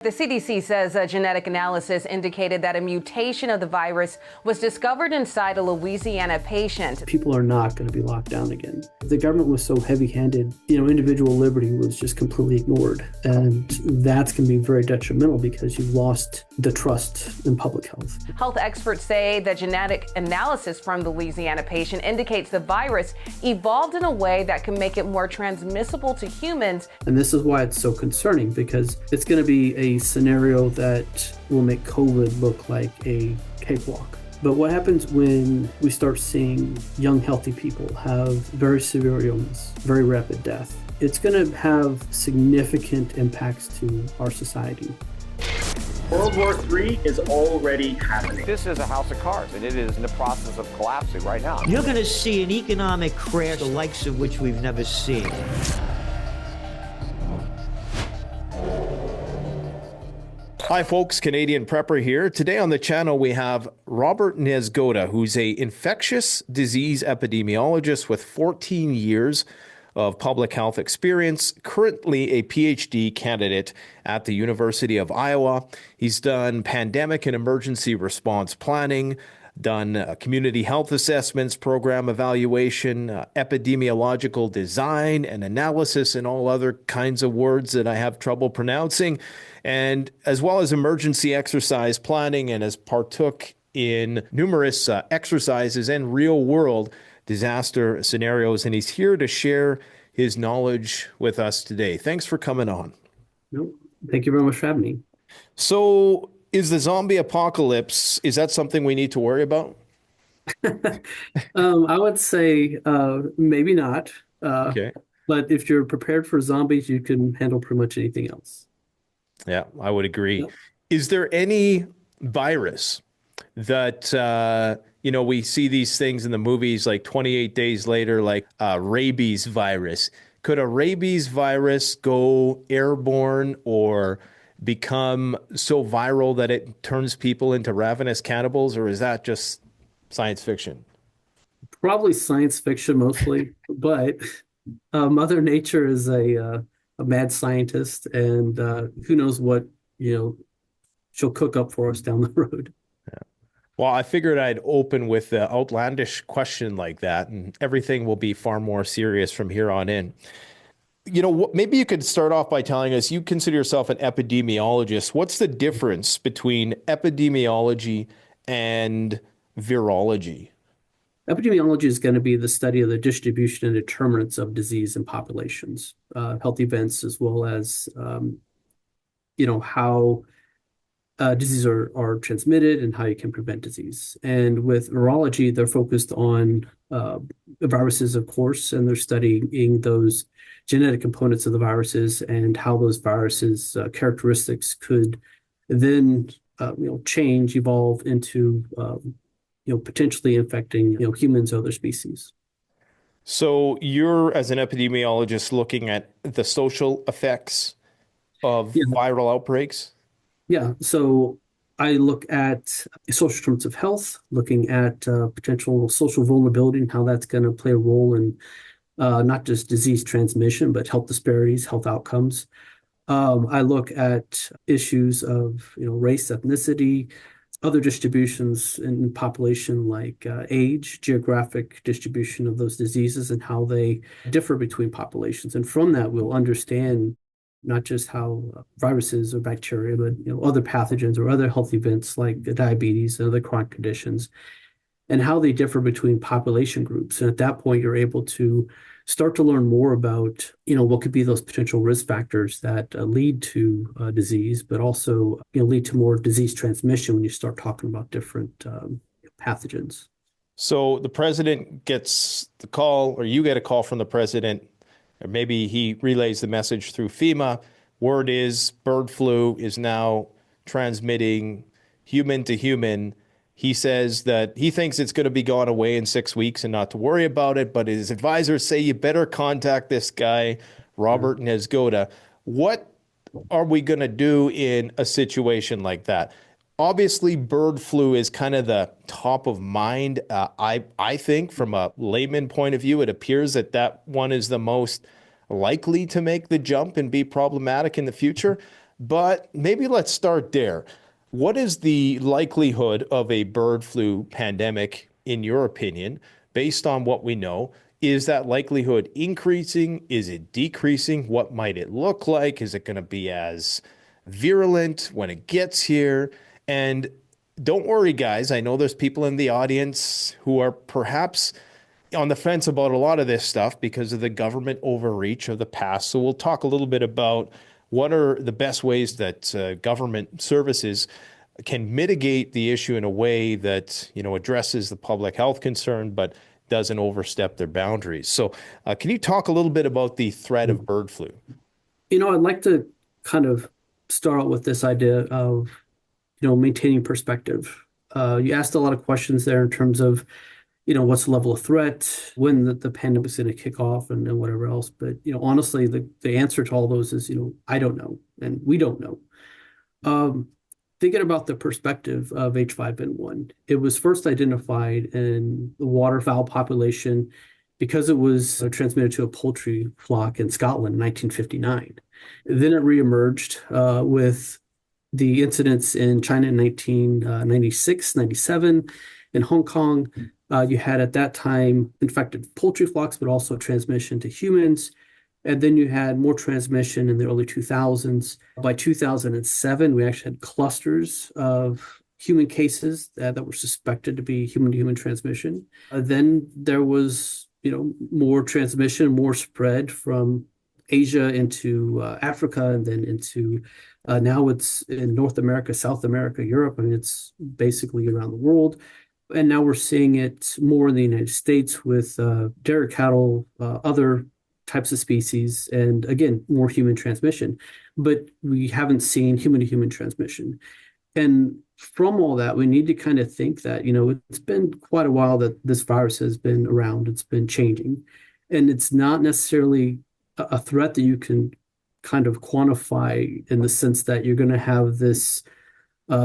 The CDC says a genetic analysis indicated that a mutation of the virus was discovered inside a Louisiana patient. People are not going to be locked down again. The government was so heavy-handed, individual liberty was just completely ignored. And that's going to be very detrimental because you've lost the trust in public health. Health experts say the genetic analysis from the Louisiana patient indicates the virus evolved in a way that can make it more transmissible to humans. And this is why it's so concerning, because it's going to be a scenario that will make COVID look like a cakewalk. But what happens when we start seeing young, healthy people have very severe illness, very rapid death? It's going to have significant impacts to our society. World War III is already happening. This is a house of cards, and it is in the process of collapsing right now. You're going to see an economic crash, the likes of which we've never seen. Hi folks, Canadian Prepper here. Today on the channel we have Robert Niezgoda, who's an infectious disease epidemiologist with 14 years of public health experience, currently a PhD candidate at the University of Iowa. He's done pandemic and emergency response planning, done community health assessments, program evaluation, epidemiological design and analysis, and all other kinds of words that I have trouble pronouncing, and as well as emergency exercise planning, and has partook in numerous exercises and real world disaster scenarios. And he's here to share his knowledge with us today. Thanks for coming on. No, thank you very much for having me. So, is the zombie apocalypse, is that something we need to worry about? I would say maybe not. Okay. But if you're prepared for zombies, you can handle pretty much anything else. Yeah, I would agree. Yeah. Is there any virus that, we see these things in the movies like 28 Days Later, like rabies virus? Could a rabies virus go airborne or become so viral that it turns people into ravenous cannibals, or is that just science fiction? Probably science fiction mostly, but Mother Nature is a mad scientist, and who knows what she'll cook up for us down the road. Well, I figured I'd open with an outlandish question like that, and everything will be far more serious from here on in. Maybe you could start off by telling us, you consider yourself an epidemiologist. What's the difference between epidemiology and virology? Epidemiology is going to be the study of the distribution and determinants of disease in populations, health events, as well as, how diseases are transmitted and how you can prevent disease. And with virology, they're focused on viruses, of course, and they're studying those genetic components of the viruses and how those viruses characteristics could then change, evolve into potentially infecting humans or other species. So you're, as an epidemiologist, looking at the social effects of viral outbreaks? Yeah, so I look at social terms of health, looking at potential social vulnerability and how that's going to play a role in not just disease transmission, but health disparities, health outcomes. I look at issues of race, ethnicity, other distributions in population like age, geographic distribution of those diseases, and how they differ between populations. And from that, we'll understand not just how viruses or bacteria, but other pathogens or other health events like diabetes and other chronic conditions, and how they differ between population groups. And at that point, you're able to start to learn more about what could be those potential risk factors that lead to disease, but also lead to more disease transmission when you start talking about different pathogens. So the president gets the call, or you get a call from the president, or maybe he relays the message through FEMA. Word is bird flu is now transmitting human to human. He says that he thinks it's going to be gone away in 6 weeks and not to worry about it, but his advisors say you better contact this guy, Robert Niezgoda. What are we going to do in a situation like that? Obviously, bird flu is kind of the top of mind. I think from a layman point of view, it appears that that one is the most likely to make the jump and be problematic in the future. But maybe let's start there. What is the likelihood of a bird flu pandemic, in your opinion, based on what we know? Is that likelihood increasing? Is it decreasing? What might it look like? Is it going to be as virulent when it gets here? And don't worry, guys. I know there's people in the audience who are perhaps on the fence about a lot of this stuff because of the government overreach of the past. So we'll talk a little bit about what are the best ways that government services can mitigate the issue in a way that, you know, addresses the public health concern, but doesn't overstep their boundaries. So can you talk a little bit about the threat of bird flu? I'd like to kind of start out with this idea of, maintaining perspective. You asked a lot of questions there in terms of, what's the level of threat, when the pandemic is going to kick off and whatever else. But, honestly, the answer to all those is, I don't know, and we don't know. Thinking about the perspective of H5N1, it was first identified in the waterfowl population because it was transmitted to a poultry flock in Scotland in 1959. Then it reemerged with the incidents in China in 1996, 97, in Hong Kong. You had at that time infected poultry flocks, but also transmission to humans. And then you had more transmission in the early 2000s. By 2007, we actually had clusters of human cases that were suspected to be human-to-human transmission. Then there was, more transmission, more spread from Asia into Africa, and then into now it's in North America, South America, Europe. I mean, it's basically around the world. And now we're seeing it more in the United States with dairy cattle, other types of species, and again, more human transmission. But we haven't seen human-to-human transmission. And from all that, we need to kind of think that, it's been quite a while that this virus has been around. It's been changing. And it's not necessarily a threat that you can kind of quantify in the sense that you're going to have this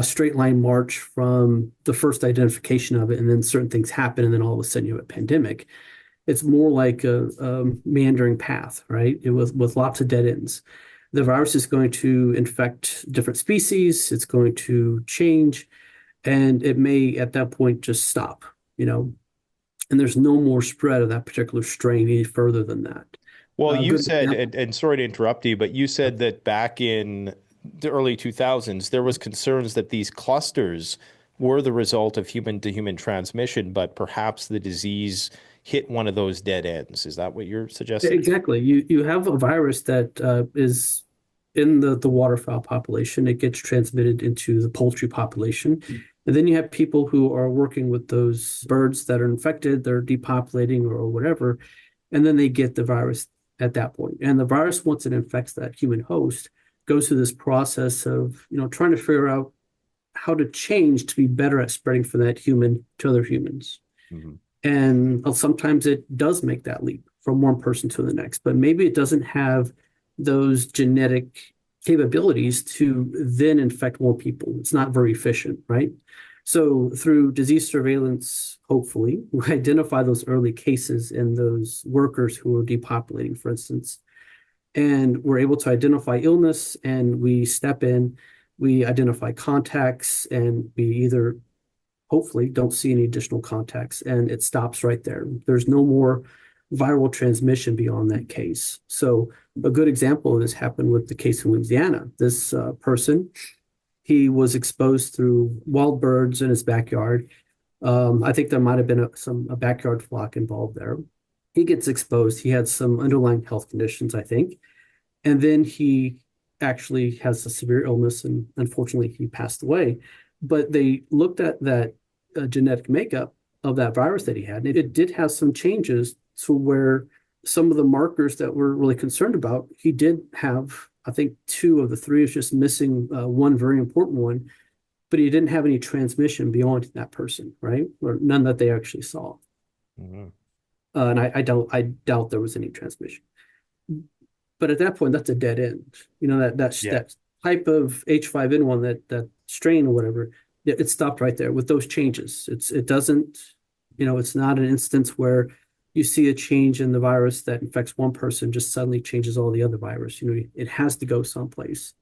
straight line march from the first identification of it, and then certain things happen, and then all of a sudden you have a pandemic. It's more like a meandering path, right? With lots of dead ends. The virus is going to infect different species. It's going to change, and it may at that point just stop, and there's no more spread of that particular strain any further than that. Well, you said, and sorry to interrupt you, but you said that back in the early 2000s, there was concerns that these clusters were the result of human-to-human transmission, but perhaps the disease hit one of those dead ends. Is that what you're suggesting? Exactly. You have a virus that is in the waterfowl population. It gets transmitted into the poultry population. And then you have people who are working with those birds that are infected, they're depopulating or whatever, and then they get the virus at that point. And the virus, once it infects that human host, goes through this process of, trying to figure out how to change to be better at spreading from that human to other humans. Mm-hmm. And sometimes it does make that leap from one person to the next, but maybe it doesn't have those genetic capabilities to then infect more people. It's not very efficient, right? So through disease surveillance, hopefully, we identify those early cases in those workers who are depopulating, for instance, and we're able to identify illness, and we step in, we identify contacts, and we either hopefully don't see any additional contacts, and it stops right there. There's no more viral transmission beyond that case. So a good example of this happened with the case in Louisiana. This person, he was exposed through wild birds in his backyard. I think there might have been a backyard flock involved there. He gets exposed. He had some underlying health conditions, I think. And then he actually has a severe illness, and unfortunately he passed away. But they looked at that genetic makeup of that virus that he had, and it did have some changes to where some of the markers that we're really concerned about, he did have, I think 2 of the 3 is just missing one very important one, but he didn't have any transmission beyond that person, right? Or none that they actually saw. Mm-hmm. And I doubt there was any transmission. But at that point, that's a dead end. That type of H5N1, that strain or whatever, it stopped right there with those changes. It doesn't, it's not an instance where you see a change in the virus that infects one person just suddenly changes all the other virus. It has to go someplace.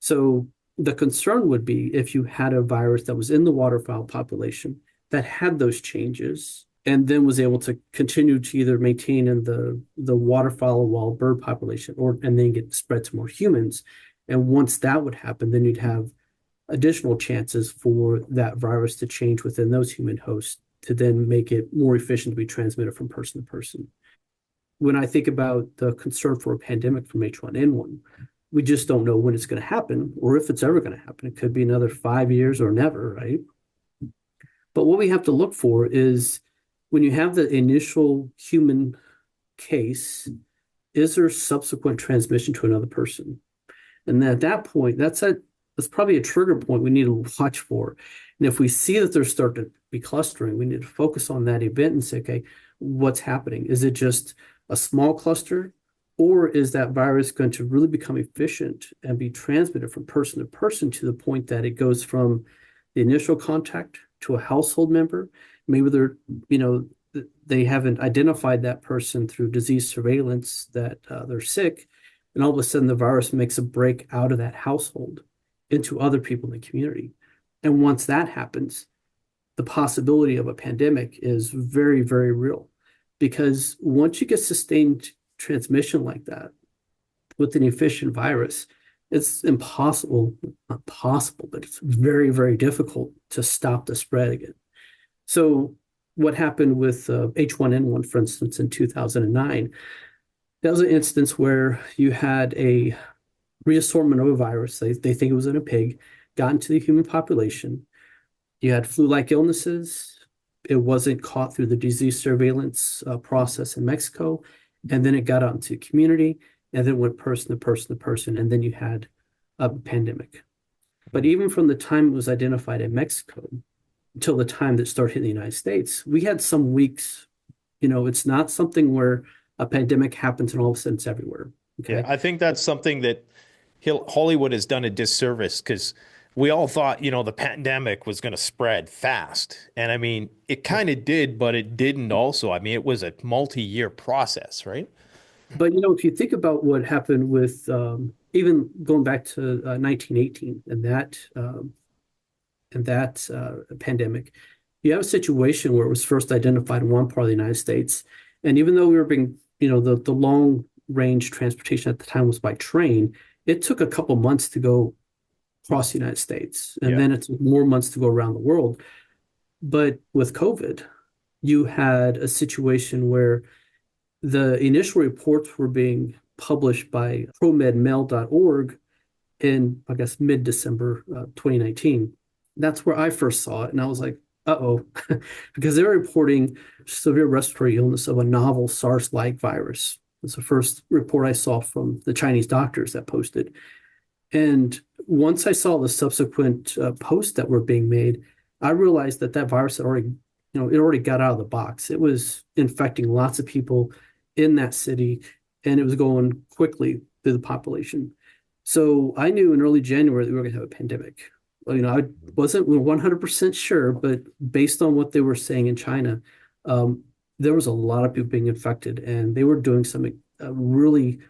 So the concern would be if you had a virus that was in the waterfowl population that had those changes and then was able to continue to either maintain in the waterfowl or wild bird population or and then get spread to more humans. And once that would happen, then you'd have additional chances for that virus to change within those human hosts to then make it more efficient to be transmitted from person to person. When I think about the concern for a pandemic from H1N1, we just don't know when it's going to happen or if it's ever going to happen. It could be another 5 years or never, right? But what we have to look for is when you have the initial human case, is there subsequent transmission to another person? And then at that point, that's probably a trigger point we need to watch for. And if we see that they're starting to be clustering, we need to focus on that event and say, okay, what's happening? Is it just a small cluster? Or is that virus going to really become efficient and be transmitted from person to person to the point that it goes from the initial contact to a household member? Maybe they haven't identified that person through disease surveillance that they're sick, and all of a sudden the virus makes a break out of that household into other people in the community. And once that happens, the possibility of a pandemic is very, very real. Because once you get sustained transmission like that with an efficient virus, it's impossible, not possible, but it's very, very difficult to stop the spread again. So what happened with H1N1, for instance, in 2009, that was an instance where you had a reassortment of a virus. They think it was in a pig, got into the human population. You had flu-like illnesses. It wasn't caught through the disease surveillance process in Mexico. And then it got out into the community and then went person to person to person. And then you had a pandemic. But even from the time it was identified in Mexico until the time that it started hitting the United States, we had some weeks, it's not something where a pandemic happens and all of a sudden it's everywhere. Okay. Yeah, I think that's something that Hollywood has done a disservice because we all thought, the pandemic was going to spread fast. And I mean, it kind of did, but it didn't also. I mean, it was a multi-year process, right? But, if you think about what happened with even going back to 1918 and that pandemic, you have a situation where it was first identified in one part of the United States. And even though we were being, the long range transportation at the time was by train, it took a couple months to go across the United States. And then it took more months to go around the world. But with COVID, you had a situation where the initial reports were being published by promedmail.org in, I guess, mid-December 2019. That's where I first saw it. And I was like, uh-oh, because they're reporting severe respiratory illness of a novel SARS-like virus. It's the first report I saw from the Chinese doctors that posted. And once I saw the subsequent posts that were being made, I realized that virus had already, it already got out of the box. It was infecting lots of people in that city, and it was going quickly through the population. So I knew in early January that we were going to have a pandemic. I wasn't 100% sure, but based on what they were saying in China, there was a lot of people being infected, and they were doing some really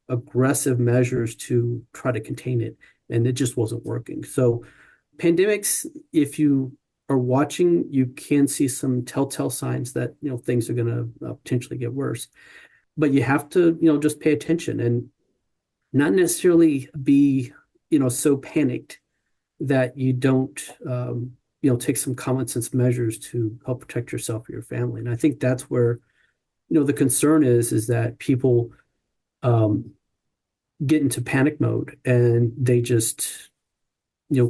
aggressive measures to try to contain it, and it just wasn't working. So pandemics, if you are watching, you can see some telltale signs that things are going to potentially get worse. But you have to just pay attention and not necessarily be so panicked that you don't take some common sense measures to help protect yourself or your family. And I think that's where the concern is that people get into panic mode and they just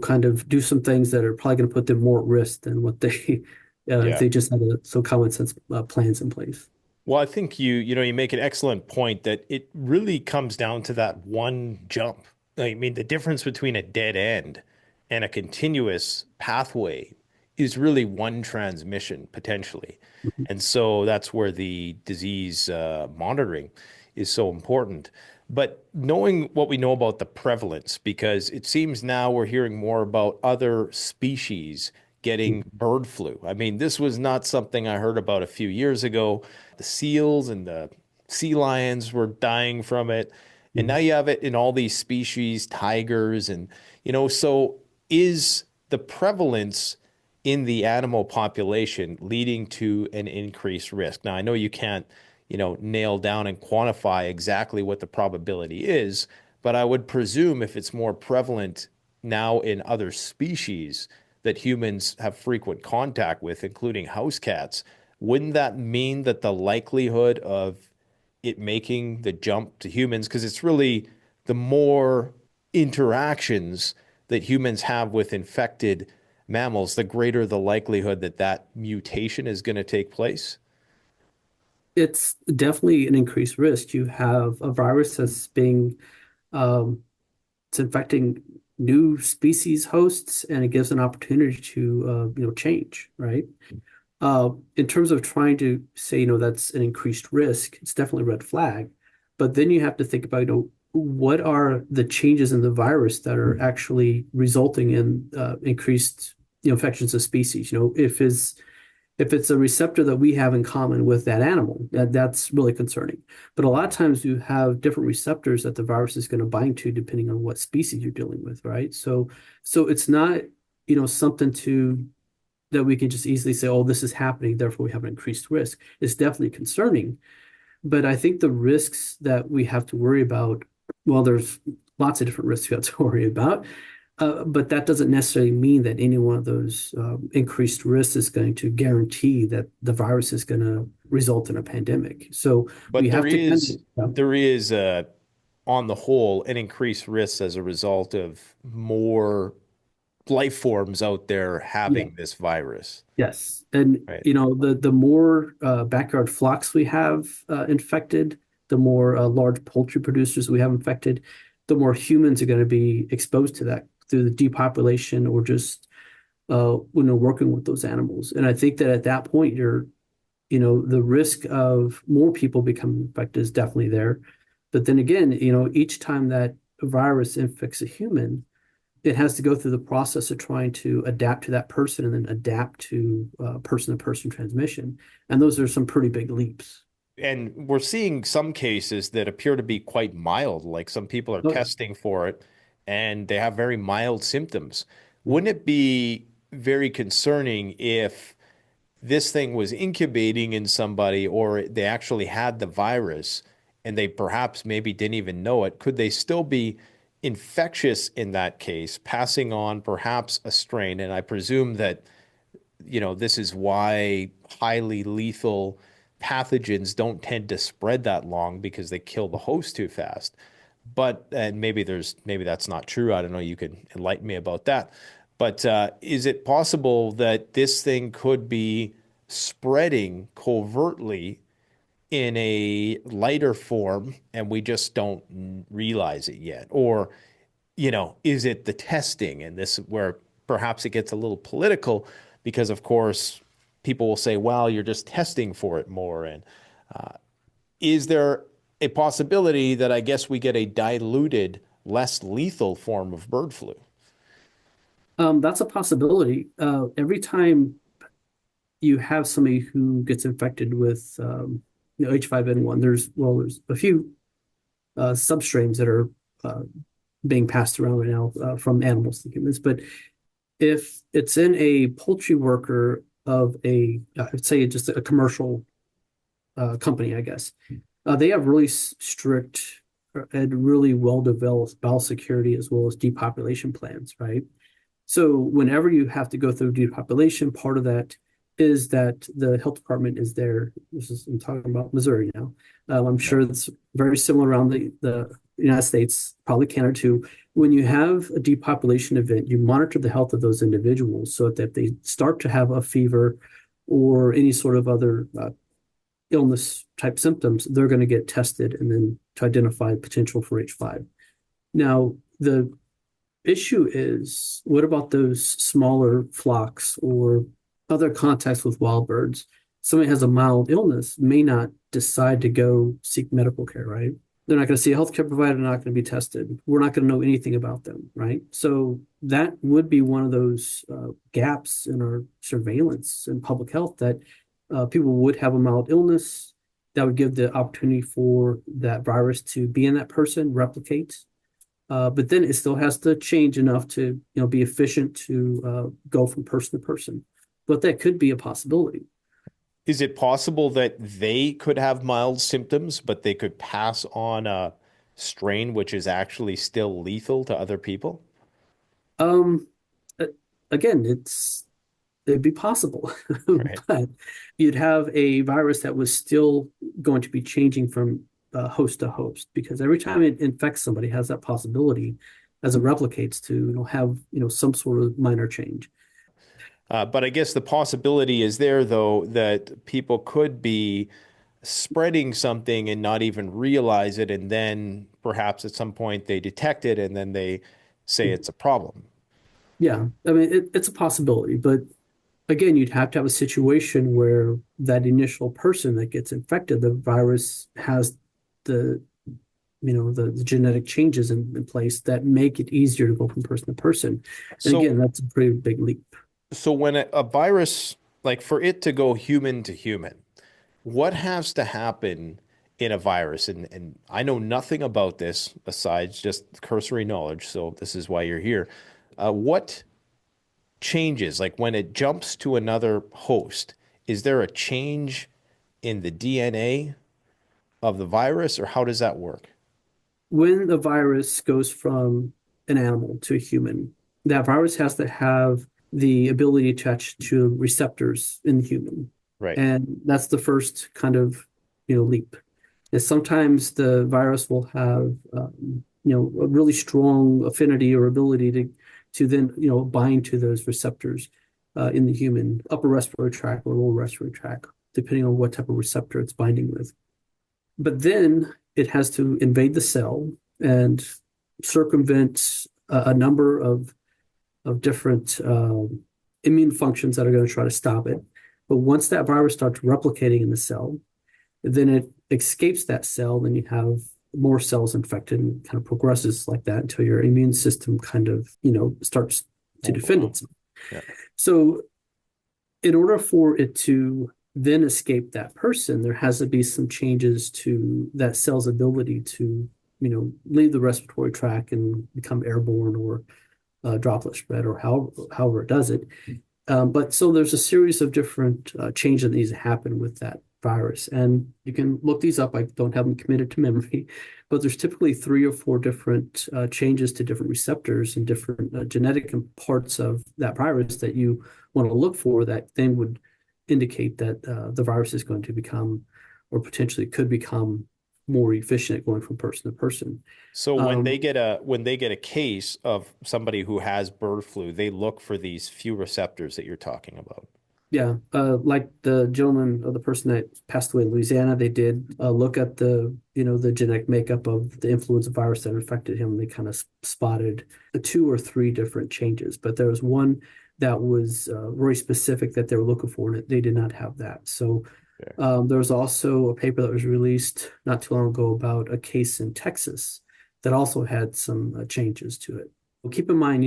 kind of do some things that are probably going to put them more at risk than what they if they just had some common sense plans in place. Well, I think you make an excellent point that it really comes down to that one jump. I mean, the difference between a dead end and a continuous pathway is really one transmission potentially. Mm-hmm. And so that's where the disease monitoring is so important. But knowing what we know about the prevalence, because it seems now we're hearing more about other species getting bird flu. I mean, this was not something I heard about a few years ago. The seals and the sea lions were dying from it. And now you have it in all these species, tigers, and, so is the prevalence in the animal population leading to an increased risk? Now, I know you can't, nail down and quantify exactly what the probability is, but I would presume if it's more prevalent now in other species that humans have frequent contact with, including house cats, wouldn't that mean that the likelihood of it making the jump to humans, because it's really the more interactions that humans have with infected mammals, the greater the likelihood that that mutation is going to take place? It's definitely an increased risk. You have a virus that's being um, it's infecting new species hosts, and it gives an opportunity to change, right? In terms of trying to say, that's an increased risk, it's definitely a red flag. But then you have to think about, what are the changes in the virus that are actually resulting in increased infections of species? If it's a receptor that we have in common with that animal, that's really concerning. But a lot of times you have different receptors that the virus is going to bind to depending on what species you're dealing with, right? So it's not, something that we can just easily say, oh, this is happening, therefore we have an increased risk. It's definitely concerning. But I think the risks that we have to worry about, well, there's lots of different risks we have to worry about. But that doesn't necessarily mean that any one of those increased risks is going to guarantee that the virus is going to result in a pandemic. So But we have to there is on the whole, an increased risk as a result of more life forms out there yeah, having this virus, yes. And right? the more backyard flocks we have infected, the more large poultry producers we have infected, the more humans are going to be exposed to that through the depopulation or just working with those animals. And I think that at that point, the risk of more people becoming infected is definitely there. But then again, each time that virus infects a human, it has to go through the process of trying to adapt to that person and then adapt to person-to-person transmission. And those are some pretty big leaps. And we're seeing some cases that appear to be quite mild, like some people are Oh, yeah. testing for it and they have very mild symptoms. Wouldn't it be very concerning if this thing was incubating in somebody or they actually had the virus and they perhaps maybe didn't even know it? Could they still be infectious in that case, passing on perhaps a strain? And I presume that, this is why highly lethal pathogens don't tend to spread that long because they kill the host too fast. But, and maybe that's not true. I don't know. You could enlighten me about that. But is it possible that this thing could be spreading covertly in a lighter form and we just don't realize it yet? Or, is it the testing? And this where perhaps it gets a little political because, of course, people will say, well, you're just testing for it more. And is there a possibility that I guess we get a diluted, less lethal form of bird flu? That's a possibility. Every time you have somebody who gets infected with H5N1, there's a few substrains that are being passed around right now from animals to humans. But if it's in a poultry worker of I'd say just a commercial company, I guess, they have really strict and really well-developed biosecurity as well as depopulation plans, right? So whenever you have to go through depopulation, part of that is that the health department is there. I'm talking about Missouri now. I'm sure it's very similar around the United States, probably Canada too. When you have a depopulation event, you monitor the health of those individuals so that if they start to have a fever or any sort of other illness type symptoms, they're going to get tested and then to identify potential for H5. Now, the issue is, what about those smaller flocks or other contacts with wild birds? Somebody has a mild illness, may not decide to go seek medical care, right? They're not going to see a healthcare provider, they're not going to be tested. We're not going to know anything about them, right? So that would be one of those gaps in our surveillance and public health that people would have a mild illness that would give the opportunity for that virus to be in that person, replicate. But then it still has to change enough to, be efficient to go from person to person. But that could be a possibility. Is it possible that they could have mild symptoms, but they could pass on a strain which is actually still lethal to other people? Um, Again, it'd be possible, Right. but you'd have a virus that was still going to be changing from host to host, because every time it infects somebody, it has that possibility as it replicates to have some sort of minor change. But I guess the possibility is there, though, that people could be spreading something and not even realize it, and then perhaps at some point they detect it and then they say it's a problem. Yeah, I mean it's a possibility, but again, you'd have to have a situation where that initial person that gets infected, the virus has the the genetic changes in place that make it easier to go from person to person. And So, again, that's a pretty big leap. so when a virus, like for it to go human to human, what has to happen in a virus? And I know nothing about this besides just cursory knowledge, so this is why you're here. What changes, like when it jumps to another host, is there a change in the DNA of the virus, or how does that work? When the virus goes from an animal to a human, that virus has to have the ability to attach to receptors in the human. Right. And that's the first kind of, leap. And sometimes the virus will have, a really strong affinity or ability to then, bind to those receptors in the human upper respiratory tract or lower respiratory tract, depending on what type of receptor it's binding with. But then it has to invade the cell and circumvent a number of different immune functions that are going to try to stop it. But once that virus starts replicating in the cell, then it escapes that cell. Then you have more cells infected and kind of progresses like that until your immune system kind of, starts to defend itself. Yeah. So in order for it to then escape that person, there has to be some changes to that cell's ability to, leave the respiratory tract and become airborne or droplet spread or however it does it. But so there's a series of different changes that needs to happen with that virus. And you can look these up. I don't have them committed to memory, but there's typically 3 or 4 different changes to different receptors and different genetic parts of that virus that you want to look for that then would indicate that the virus is going to become or potentially could become more efficient at going from person to person. So when they get a case of somebody who has bird flu, they look for these few receptors that you're talking about. Yeah, like the gentleman or the person that passed away in Louisiana, they did look at the the genetic makeup of the influenza virus that infected him. They kind of spotted 2 or 3 different changes, but there was one that was very specific that they were looking for, and they did not have that. So there was also a paper that was released not too long ago about a case in Texas that also had some changes to it. Well, keep in mind,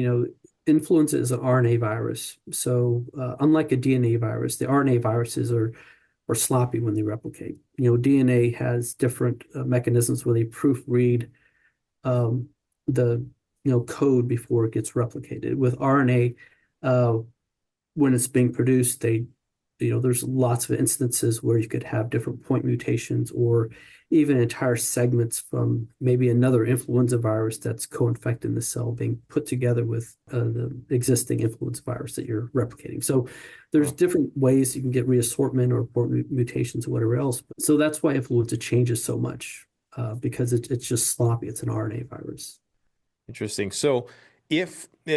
influenza is an RNA virus. So unlike a DNA virus, the RNA viruses are sloppy when they replicate. DNA has different mechanisms where they proofread the code before it gets replicated. With RNA, when it's being produced, there's lots of instances where you could have different point mutations or even entire segments from maybe another influenza virus that's co-infecting the cell being put together with the existing influenza virus that you're replicating. So there's different ways you can get reassortment or point mutations or whatever else. So that's why influenza changes so much because it's just sloppy. It's an RNA virus. Interesting. So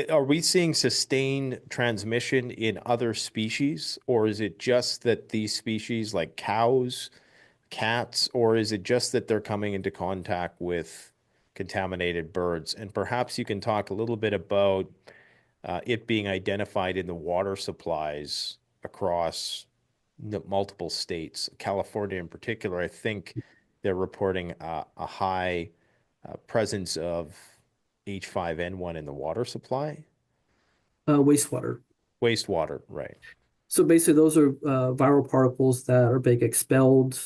are we seeing sustained transmission in other species, or is it just that these species like cows, cats, or is it just that they're coming into contact with contaminated birds? And perhaps you can talk a little bit about it being identified in the water supplies across multiple states. California in particular, I think they're reporting a high presence of H5N1 in the water supply. Wastewater. Wastewater, right. So basically, those are viral particles that are being expelled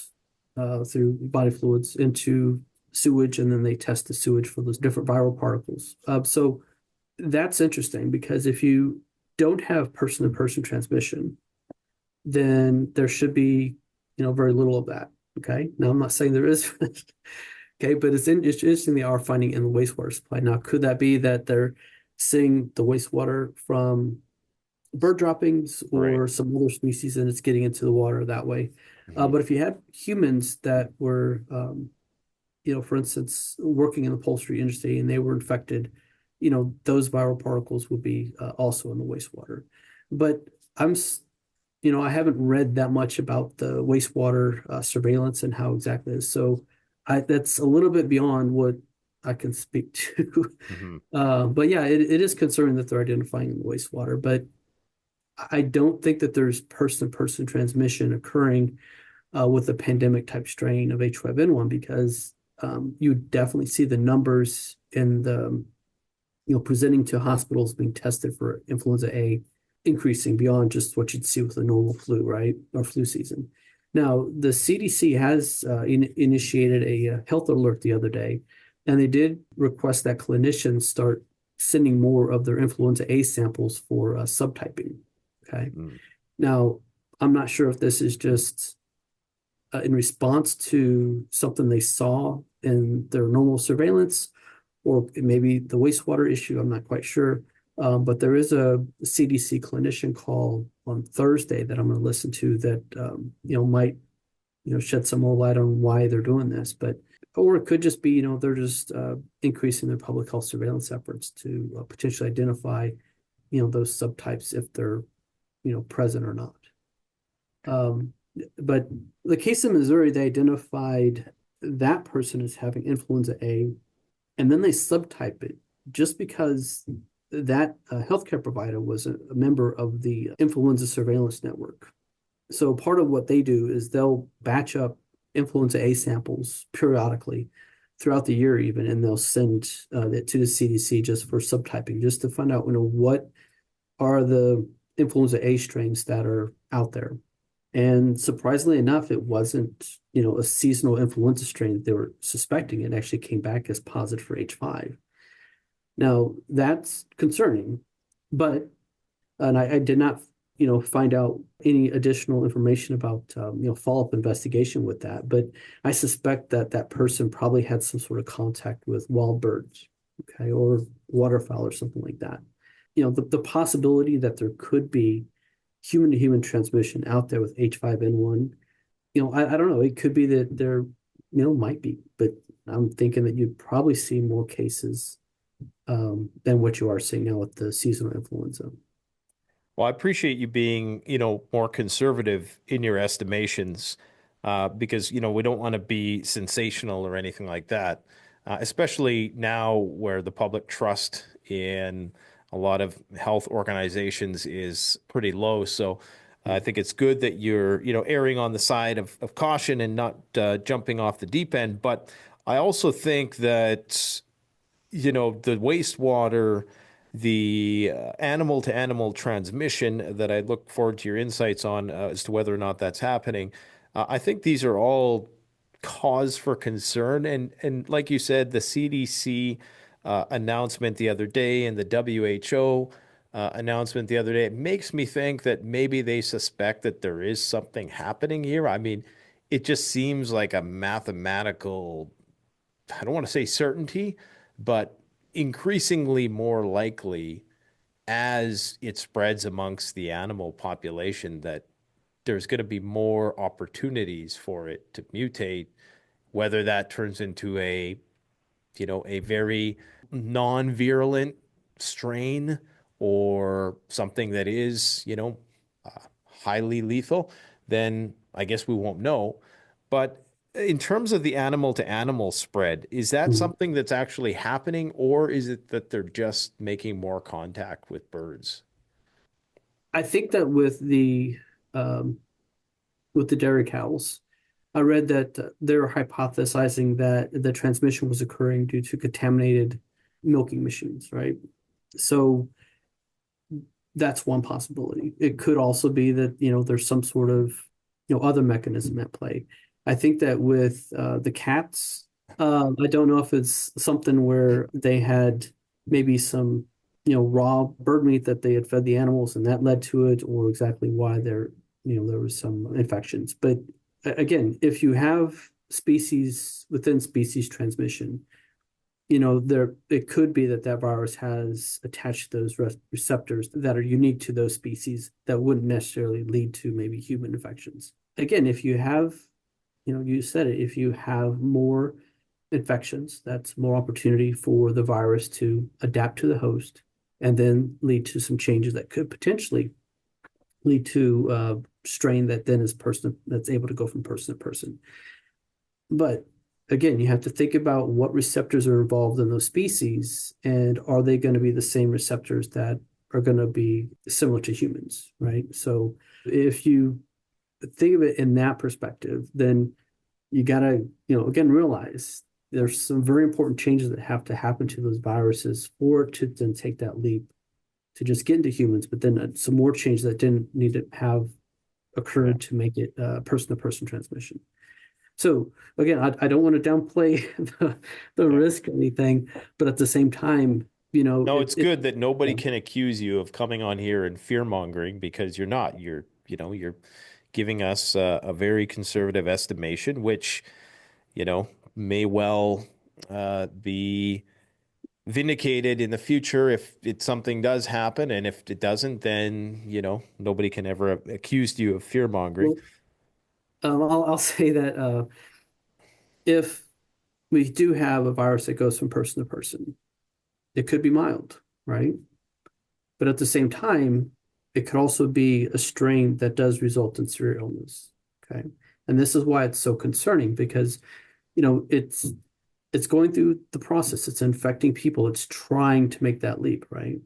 through body fluids into sewage, and then they test the sewage for those different viral particles. So that's interesting because if you don't have person-to-person transmission, then there should be, very little of that. Okay. Now I'm not saying there is, okay, but it's interesting they are finding in the wastewater supply. Now, could that be that they're seeing the wastewater from bird droppings or Right. some other species and it's getting into the water that way? But if you had humans that were, for instance, working in the poultry industry and they were infected, those viral particles would be also in the wastewater. But I haven't read that much about the wastewater surveillance and how exactly it is. So that's a little bit beyond what I can speak to. Mhm. But yeah, it is concerning that they're identifying in the wastewater. But I don't think that there's person-to-person transmission occurring with a pandemic type strain of H5N1 because you definitely see the numbers in the, presenting to hospitals being tested for influenza A increasing beyond just what you'd see with a normal flu, right? Or flu season. Now, the CDC has initiated a health alert the other day, and they did request that clinicians start sending more of their influenza A samples for subtyping. Okay. Mm. Now, I'm not sure if this is just in response to something they saw in their normal surveillance, or maybe the wastewater issue. I'm not quite sure. But there is a CDC clinician call on Thursday that I'm going to listen to that might shed some more light on why they're doing this. Or it could just be they're just increasing their public health surveillance efforts to potentially identify those subtypes if they're present or not. But the case in Missouri, they identified that person as having influenza A, and then they subtype it just because that healthcare provider was a member of the influenza surveillance network. So part of what they do is they'll batch up influenza A samples periodically throughout the year even, and they'll send it to the CDC just for subtyping, just to find out, what are the influenza A strains that are out there. And surprisingly enough, it wasn't, a seasonal influenza strain that they were suspecting. It actually came back as positive for H5. Now, that's concerning, and I did not, find out any additional information about, follow-up investigation with that. But I suspect that that person probably had some sort of contact with wild birds, okay, or waterfowl or something like that. The possibility that there could be human-to-human transmission out there with H5N1, I don't know. It could be that there, might be, but I'm thinking that you'd probably see more cases than what you are seeing now with the seasonal influenza. Well, I appreciate you being, more conservative in your estimations, because, we don't want to be sensational or anything like that, especially now where the public trust in a lot of health organizations is pretty low. So I think it's good that you're, erring on the side of caution and not jumping off the deep end. But I also think that, the wastewater, the animal to animal transmission that I look forward to your insights on as to whether or not that's happening. I think these are all cause for concern. And like you said, the CDC announcement the other day and the WHO announcement the other day, it makes me think that maybe they suspect that there is something happening here. I mean, it just seems like a mathematical, I don't want to say certainty, but increasingly more likely as it spreads amongst the animal population that there's going to be more opportunities for it to mutate, whether that turns into a very non-virulent strain or something that is, highly lethal, then I guess we won't know. But in terms of the animal to animal spread, is that something that's actually happening, or is it that they're just making more contact with birds? I think that um, with the dairy cows, I read that they're hypothesizing that the transmission was occurring due to contaminated milking machines, right? So that's one possibility. It could also be that, there's some sort of, other mechanism at play. I think that with the cats, I don't know if it's something where they had maybe some, raw bird meat that they had fed the animals and that led to it, or exactly why there was some infections. But again, if you have species within species transmission, it could be that that virus has attached those receptors that are unique to those species that wouldn't necessarily lead to maybe human infections. Again, if you have, you said it, if you have more infections, that's more opportunity for the virus to adapt to the host and then lead to some changes that could potentially lead to strain that then is that's able to go from person to person. But again, you have to think about what receptors are involved in those species, and are they going to be the same receptors that are going to be similar to humans, right? So if you think of it in that perspective, then you got to, again, realize there's some very important changes that have to happen to those viruses for it to then take that leap to just get into humans, but then some more change that didn't need to have occurred to make it person-to-person transmission. So again, I don't want to downplay the risk or anything, but at the same time, No, it's good that nobody can accuse you of coming on here and fear mongering, because you're not. You're giving us a very conservative estimation, which, may well be vindicated in the future if something does happen. And if it doesn't, then, nobody can ever accuse you of fear mongering. Well, I'll say that if we do have a virus that goes from person to person, it could be mild, right? But at the same time, it could also be a strain that does result in severe illness. Okay. And this is why it's so concerning, because, it's going through the process. It's infecting people. It's trying to make that leap, right?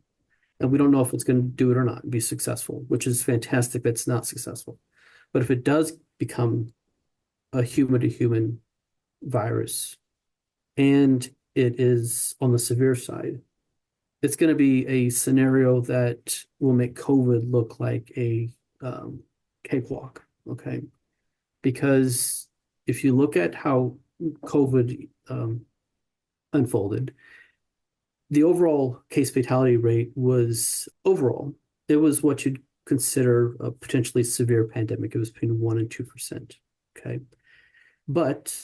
And we don't know if it's going to do it or not and be successful, which is fantastic that it's not successful. But if it does become a human to human virus and it is on the severe side, it's going to be a scenario that will make COVID look like a cakewalk, okay? Because if you look at how COVID unfolded, the overall case fatality rate was it was what you'd consider a potentially severe pandemic. It was between 1% and 2%, okay? But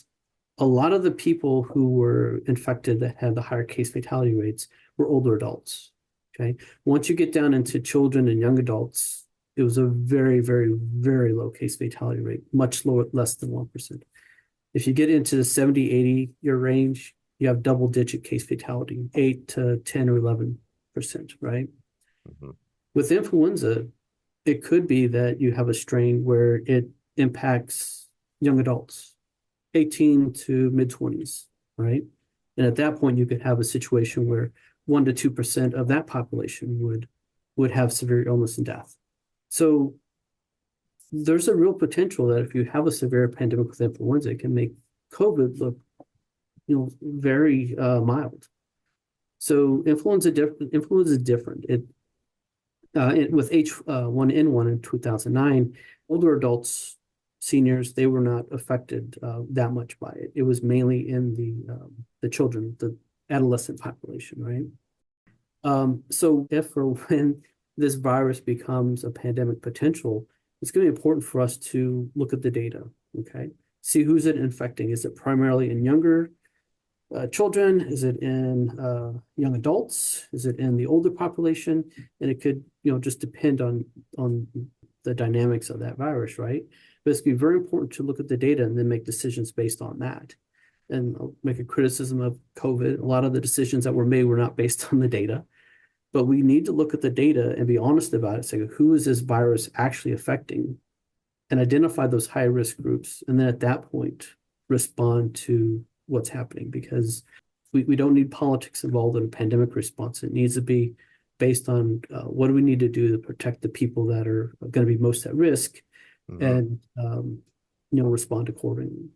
a lot of the people who were infected that had the higher case fatality rates were older adults. Okay. Once you get down into children and young adults, it was a very, very, very low case fatality rate, much lower, less than 1%. If you get into the 70, 80-year range, you have double digit case fatality, 8 to 10 or 11%, right? Mm-hmm. With influenza, it could be that you have a strain where it impacts young adults, 18 to mid-20s, right? And at that point, you could have a situation where 1% to 2% of that population would have severe illness and death. So there's a real potential that if you have a severe pandemic with influenza, it can make COVID look, very mild. So influenza is different. With H1N1 in 2009, older adults, seniors, they were not affected that much by it. It was mainly in the children, the adolescent population, right? So if or when this virus becomes a pandemic potential, it's going to be important for us to look at the data, okay? See who's it infecting. Is it primarily in younger children? Is it in young adults? Is it in the older population? And it could, just depend on the dynamics of that virus, right? But it's going to be very important to look at the data and then make decisions based on that. And I'll make a criticism of COVID. A lot of the decisions that were made were not based on the data, but we need to look at the data and be honest about it. Say, who is this virus actually affecting? And identify those high risk groups. And then at that point, respond to what's happening, because we don't need politics involved in a pandemic response. It needs to be based on what do we need to do to protect the people that are going to be most at risk, and respond accordingly.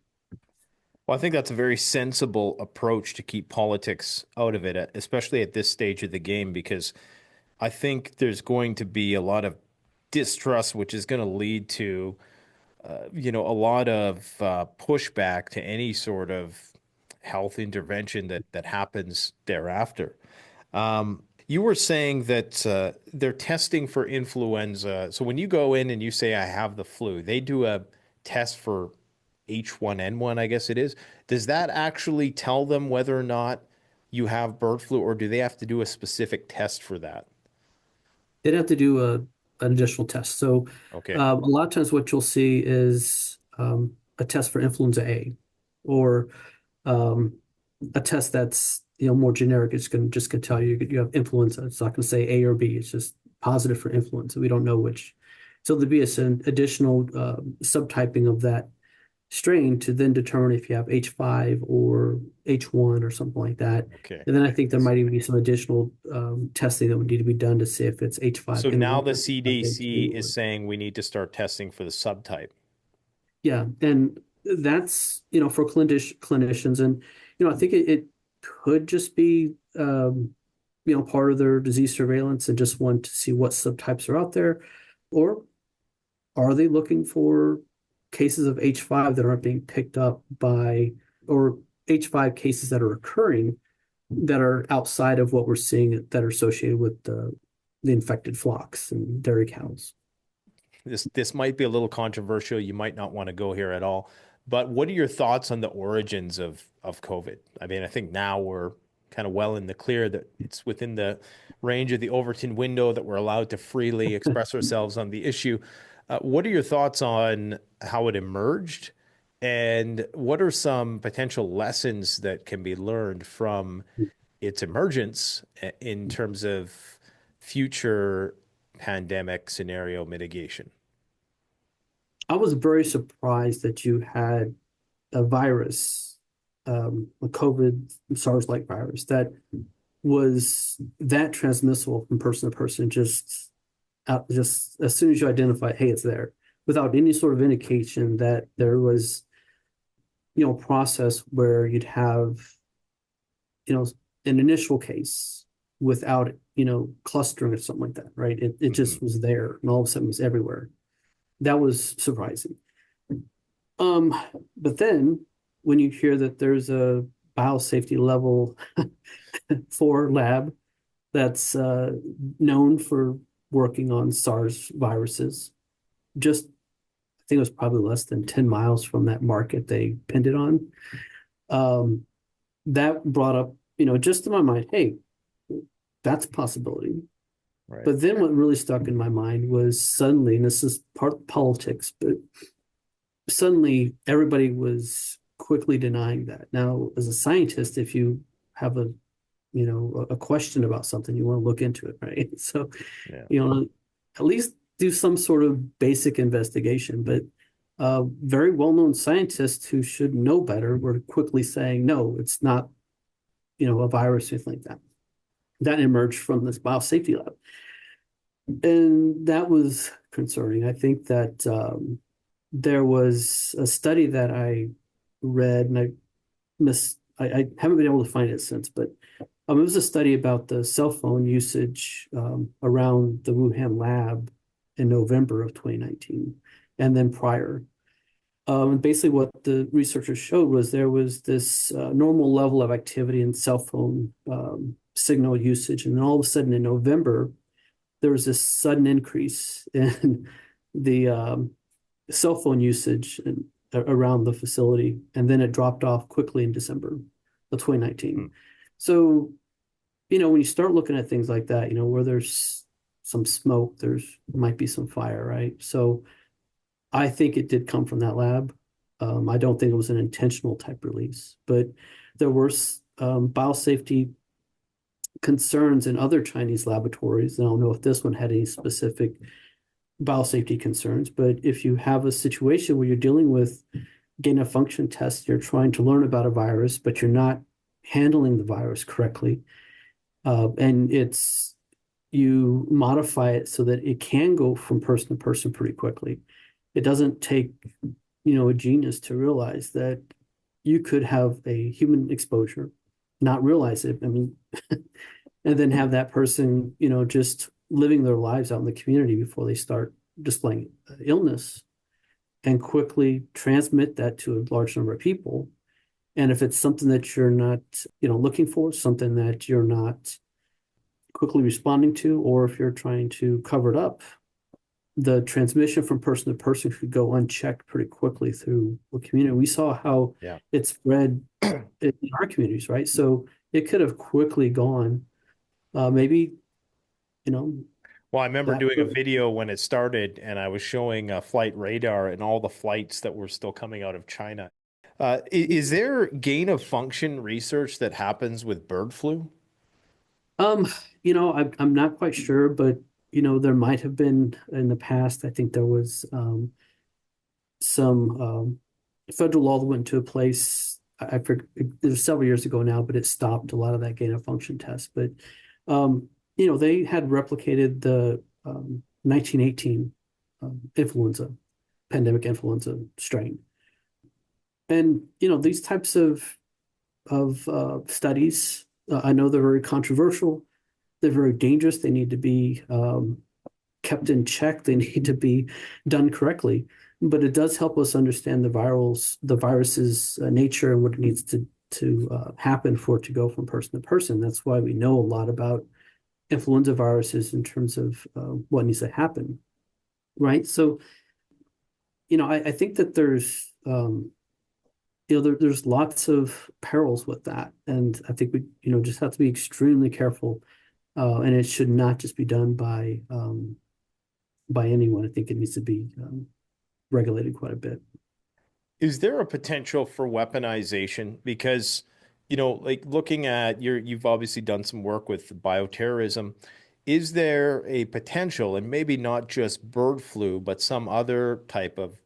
Well, I think that's a very sensible approach to keep politics out of it, especially at this stage of the game, because I think there's going to be a lot of distrust, which is going to lead to a lot of pushback to any sort of health intervention that happens thereafter. You were saying that they're testing for influenza. So when you go in and you say, I have the flu, they do a test for H1N1, I guess it is. Does that actually tell them whether or not you have bird flu, or do they have to do a specific test for that? They'd have to do an additional test. So Okay. a lot of times what you'll see is a test for influenza A, or um, a test that's more generic. It's going to just gonna tell you you have influenza. It's not going to say A or B. It's just positive for influenza. We don't know which. So there'd be an additional subtyping of that strain to then determine if you have H5 or H1 or something like that. Okay. And then I think there might even be some additional testing that would need to be done to see if it's H5. So now the CDC H2 is saying we need to start testing for the subtype. Yeah, and that's for clinicians, and I think it could just be part of their disease surveillance and just want to see what subtypes are out there, or are they looking for cases of H5 that aren't being picked up by, or H5 cases that are occurring that are outside of what we're seeing that are associated with the infected flocks and dairy cows. This might be a little controversial. You might not want to go here at all. But what are your thoughts on the origins of COVID? I mean, I think now we're kind of well in the clear that it's within the range of the Overton window that we're allowed to freely express ourselves on the issue. What are your thoughts on how it emerged? And what are some potential lessons that can be learned from its emergence in terms of future pandemic scenario mitigation? I was very surprised that you had a virus, a COVID SARS-like virus that was that transmissible from person to person, just as soon as you identify, hey, it's there, without any sort of indication that there was, a process where you'd have, an initial case without, clustering or something like that, right? It just was there, and all of a sudden it was everywhere. That was surprising. But then when you hear that there's a biosafety level 4 lab that's known for working on SARS viruses, just I think it was probably less than 10 miles from that market they pinned it on. That brought up, just in my mind, hey, that's a possibility. Right. But then what really stuck in my mind was suddenly, and this is part of politics, but suddenly everybody was quickly denying that. Now, as a scientist, if you have a question about something, you want to look into it, right? So, at least do some sort of basic investigation. But very well-known scientists who should know better were quickly saying, no, it's not, a virus or anything like that. That emerged from this biosafety lab. And that was concerning. I think that there was a study that I read, and I haven't been able to find it since, but it was a study about the cell phone usage around the Wuhan lab in November of 2019, and then prior. And basically what the researchers showed was there was this normal level of activity in cell phone signal usage. And then all of a sudden in November, there was this sudden increase in the cell phone usage around the facility. And then it dropped off quickly in December of 2019. So, when you start looking at things like that, where there's some smoke, might be some fire, right? So I think it did come from that lab. I don't think it was an intentional type release, but there were biosafety concerns in other Chinese laboratories. I don't know if this one had any specific biosafety concerns, but if you have a situation where you're dealing with gain of function tests, you're trying to learn about a virus, but you're not handling the virus correctly, and you modify it so that it can go from person to person pretty quickly. It doesn't take, a genius to realize that you could have a human exposure, not realize it. I mean, and then have that person, just living their lives out in the community before they start displaying illness. and quickly transmit that to a large number of people. And if it's something that you're not, looking for, something that you're not quickly responding to, or if you're trying to cover it up, the transmission from person to person could go unchecked pretty quickly through the community. We saw how it spread in our communities, right? So it could have quickly gone. Maybe, Well, I remember doing a video when it started, and I was showing a flight radar and all the flights that were still coming out of China. Is there gain of function research that happens with bird flu? I'm not quite sure, but there might have been in the past. I think there was some federal law that went into place. I forget, it was several years ago now, but it stopped a lot of that gain of function test. But they had replicated the 1918 influenza, pandemic influenza strain. And, these types of studies, I know they're very controversial. They're very dangerous. They need to be kept in check. They need to be done correctly. But it does help us understand the virus's nature and what it needs to happen for it to go from person to person. That's why we know a lot about influenza viruses in terms of what needs to happen, right? So, I think that there's there's lots of perils with that, and I think we just have to be extremely careful, and it should not just be done by anyone. I think it needs to be regulated quite a bit. Is there a potential for weaponization? Because, like looking at you've obviously done some work with bioterrorism. Is there a potential, and maybe not just bird flu, but some other type of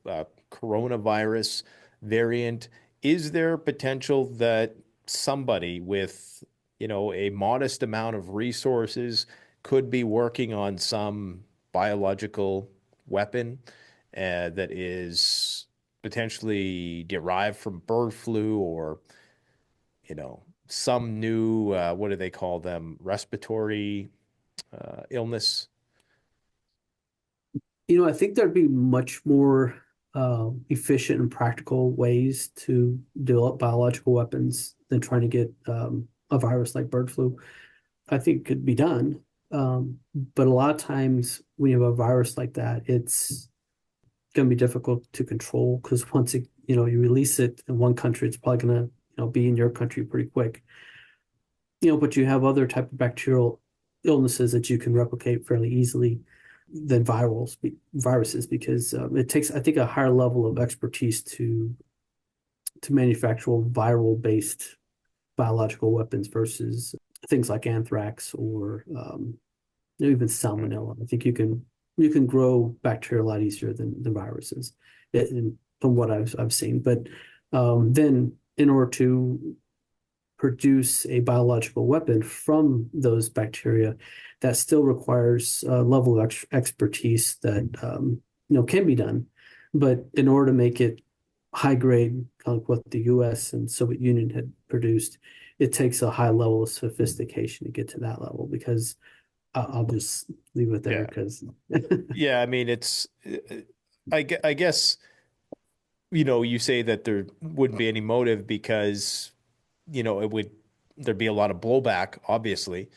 coronavirus variant? Is there potential that somebody with, a modest amount of resources could be working on some biological weapon that is potentially derived from bird flu, or some new what do they call them, respiratory illness? I think there'd be much more efficient and practical ways to develop biological weapons than trying to get a virus like bird flu. I think it could be done. But a lot of times when you have a virus like that, it's going to be difficult to control, because once you release it in one country, it's probably going to be in your country pretty quick. But you have other type of bacterial illnesses that you can replicate fairly easily than viruses, because it takes, I think, a higher level of expertise to manufacture viral based biological weapons versus things like anthrax or even salmonella. I think you can grow bacteria a lot easier than viruses, from what I've seen. But then in order to produce a biological weapon from those bacteria, that still requires a level of expertise that can be done. But in order to make it high grade, kind of like what the U.S. and Soviet Union had produced, it takes a high level of sophistication to get to that level. Because I'll just leave it there, because Yeah, I mean, it's I guess you say that there wouldn't be any motive because there'd be a lot of blowback, obviously,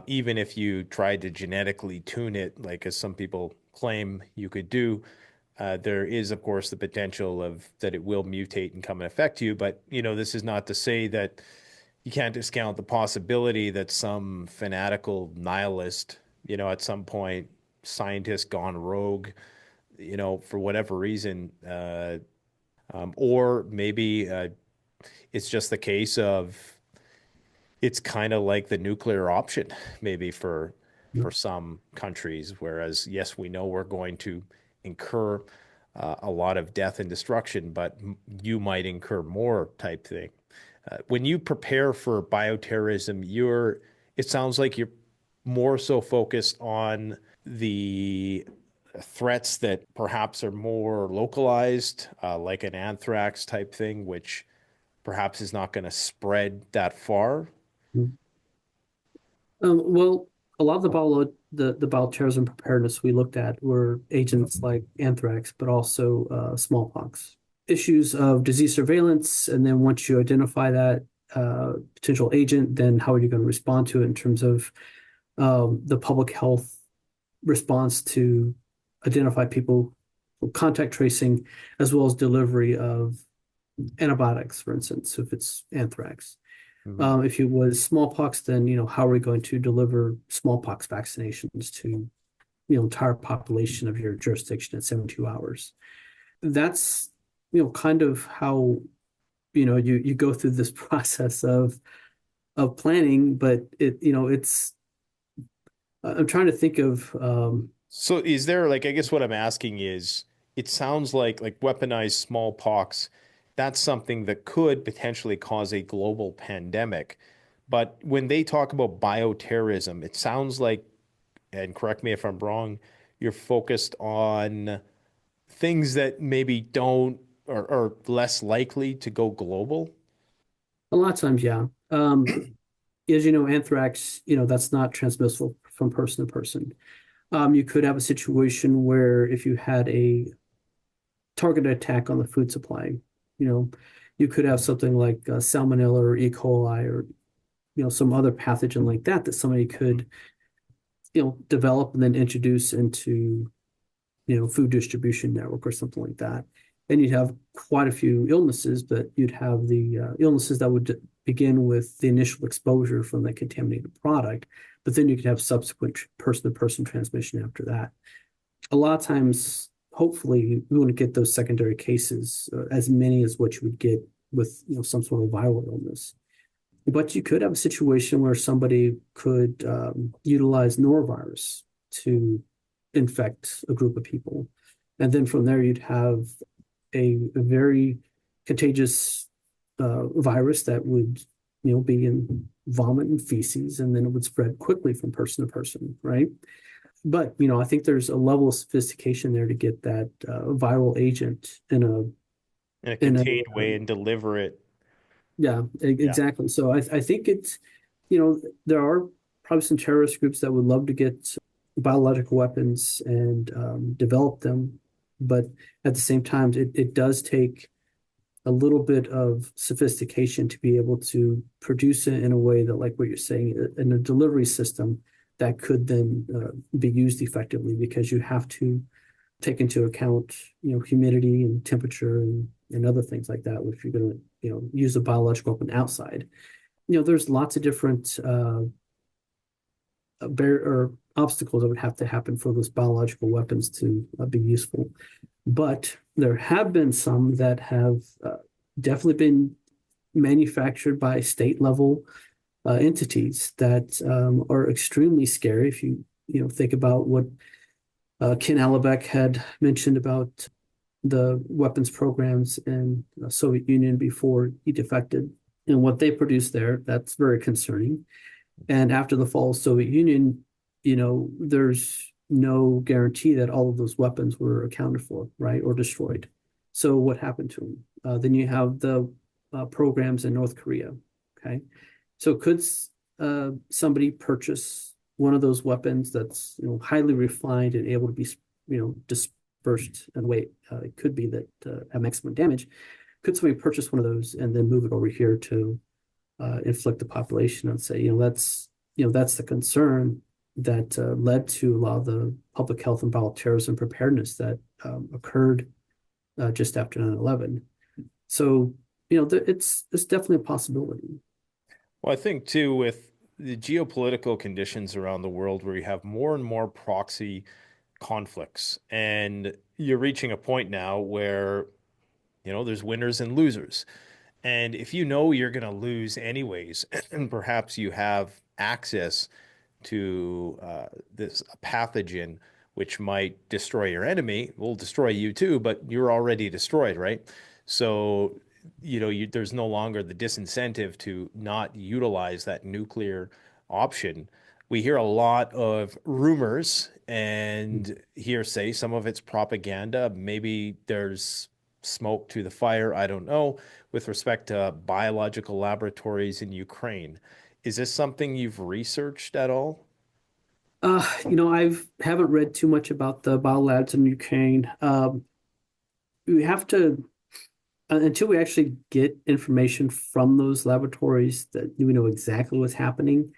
even if you tried to genetically tune it, like as some people claim you could do. There is, of course, the potential of that it will mutate and come and affect you. But this is not to say that you can't discount the possibility that some fanatical nihilist, at some point, scientist gone rogue, for whatever reason, or maybe it's just the case of it's kind of like the nuclear option, maybe for some countries. Whereas, yes, we know we're going to incur a lot of death and destruction, but you might incur more type thing. When you prepare for bioterrorism, it sounds like you're more so focused on the threats that perhaps are more localized, like an anthrax type thing, which perhaps is not going to spread that far. Well, a lot of the bioterrorism preparedness we looked at were agents like anthrax, but also smallpox. Issues of disease surveillance, and then once you identify that potential agent, then how are you going to respond to it in terms of the public health response to identify people, contact tracing, as well as delivery of antibiotics, for instance, if it's anthrax. If it was smallpox, then how are we going to deliver smallpox vaccinations to entire population of your jurisdiction at 72 hours? That's kind of how you go through this process of planning, but it's I'm trying to think of So is there like, I guess what I'm asking is, it sounds like weaponized smallpox, that's something that could potentially cause a global pandemic. But when they talk about bioterrorism, it sounds like, and correct me if I'm wrong, you're focused on things that maybe don't or are less likely to go global. a lot of times, yeah. As you know, anthrax, that's not transmissible from person to person. You could have a situation where if you had a targeted attack on the food supply, you know, you could have something like salmonella or E. coli or some other pathogen like that that somebody could develop and then introduce into food distribution network or something like that. And you'd have quite a few illnesses, but you'd have the illnesses that would begin with the initial exposure from the contaminated product, but then you could have subsequent person-to-person transmission after that. A lot of times, hopefully, we want to get those secondary cases, as many as what you would get with some sort of viral illness. But you could have a situation where somebody could utilize norovirus to infect a group of people. And then from there, you'd have a very contagious virus that would, be in vomit and feces, and then it would spread quickly from person to person, right? But, I think there's a level of sophistication there to get that viral agent In a contained way and deliver it. Yeah, exactly. So I think it's, there are probably some terrorist groups that would love to get biological weapons and develop them. But at the same time, it does take a little bit of sophistication to be able to produce it in a way that, like what you're saying, in a delivery system that could then be used effectively, because you have to take into account, humidity and temperature and other things like that, if you're going to, use a biological weapon outside. There's lots of different or obstacles that would have to happen for those biological weapons to be useful. But there have been some that have definitely been manufactured by state level entities that are extremely scary. If you think about what Ken Allebeck had mentioned about the weapons programs in the Soviet Union before he defected and what they produced there, that's very concerning. And after the fall of the Soviet Union, there's no guarantee that all of those weapons were accounted for, right, or destroyed. So what happened to them? Then you have the programs in North Korea. Okay, so could somebody purchase one of those weapons that's highly refined and able to be dispersed in a way it could be that have maximum damage? Could somebody purchase one of those and then move it over here to inflict the population and say that's the concern that led to a lot of the public health and bioterrorism preparedness that occurred just after 9/11. So it's definitely a possibility. Well, I think too, with the geopolitical conditions around the world where you have more and more proxy conflicts, and you're reaching a point now where, there's winners and losers. And if you're going to lose anyways, and perhaps you have access to this pathogen which might destroy your enemy, will destroy you too, but you're already destroyed, right? So, there's no longer the disincentive to not utilize that nuclear option. We hear a lot of rumors and hearsay. Some of it's propaganda. Maybe there's smoke to the fire. I don't know. With respect to biological laboratories in Ukraine, is this something you've researched at all? I haven't read too much about the biolabs in Ukraine. We have to until we actually get information from those laboratories that we know exactly what's happening.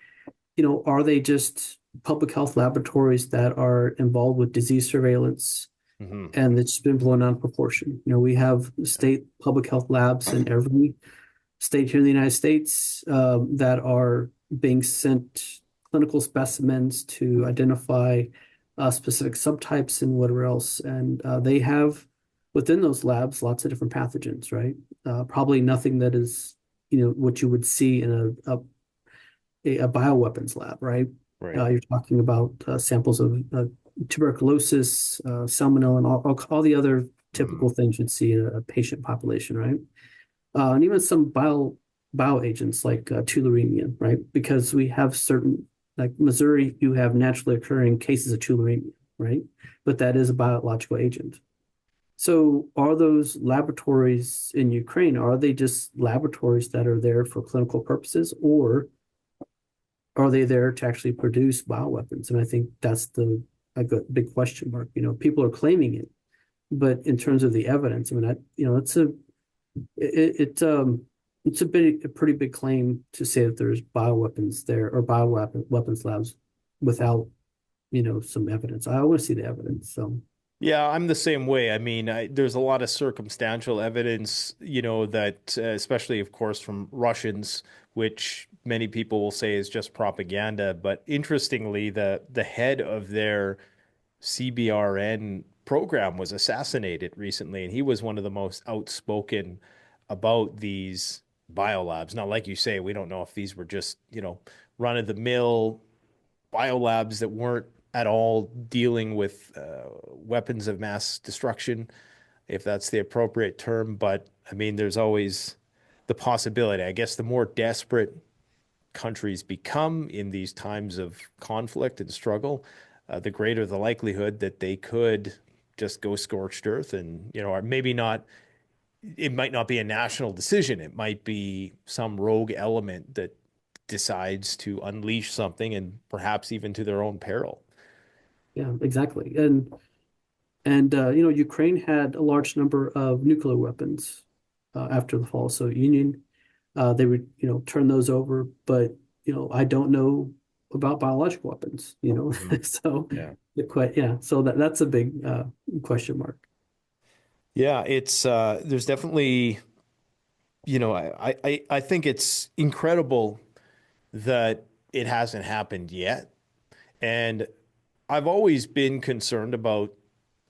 Are they just public health laboratories that are involved with disease surveillance Hmm. and it's been blown out of proportion? We have state public health labs in every state here in the United States that are being sent clinical specimens to identify specific subtypes and whatever else. And they have within those labs lots of different pathogens, right? Probably nothing that is, what you would see in a bioweapons lab, right? Right. You're talking about samples of tuberculosis, salmonella, and all the other typical things you'd see in a patient population, right? And even some bioagents like tularemia, right? Because we have certain, like Missouri, you have naturally occurring cases of tularemia, right? But that is a biological agent. So are those laboratories in Ukraine, are they just laboratories that are there for clinical purposes, or are they there to actually produce bioweapons? And I think that's a big question mark. People are claiming it, but in terms of the evidence, I mean, it's a pretty big claim to say that there's bioweapons there or weapons labs without, some evidence. I want to see the evidence. So Yeah, I'm the same way. I mean, there's a lot of circumstantial evidence, that especially, of course, from Russians, which many people will say is just propaganda. But interestingly, the head of their CBRN program was assassinated recently, and he was one of the most outspoken about these biolabs. Now, like you say, we don't know if these were just, run-of-the-mill biolabs that weren't at all dealing with weapons of mass destruction, if that's the appropriate term. But I mean, there's always the possibility. I guess the more desperate countries become in these times of conflict and struggle, the greater the likelihood that they could just go scorched earth and, or maybe not, it might not be a national decision. It might be some rogue element that decides to unleash something and perhaps even to their own peril. yeah, exactly. And Ukraine had a large number of nuclear weapons after the fall of the Soviet Union. They would, turn those over, but I don't know about biological weapons. Mhm. So Yeah. So that's a big question mark. Yeah, it's there's definitely, I think it's incredible that it hasn't happened yet. And I've always been concerned about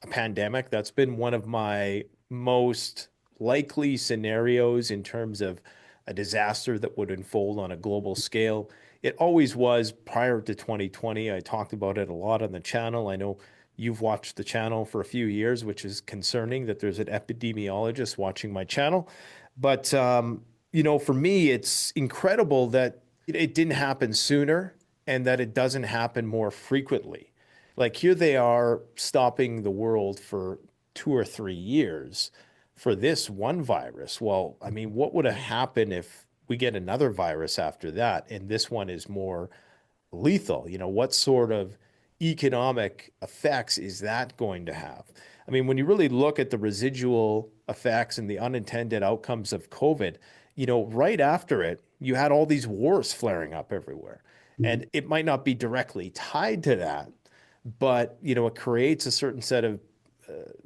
a pandemic. That's been one of my most likely scenarios in terms of a disaster that would unfold on a global scale. It always was prior to 2020. I talked about it a lot on the channel. I know you've watched the channel for a few years, which is concerning that there's an epidemiologist watching my channel. But, for me, it's incredible that it didn't happen sooner and that it doesn't happen more frequently. Like here they are stopping the world for 2 or 3 years for this one virus. Well, I mean, what would have happened if we get another virus after that and this one is more lethal? What sort of economic effects is that going to have? I mean, when you really look at the residual effects and the unintended outcomes of COVID, right after it, you had all these wars flaring up everywhere. Mhm. And it might not be directly tied to that, but it creates a certain set of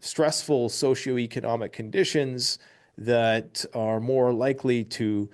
stressful socioeconomic conditions that are more likely to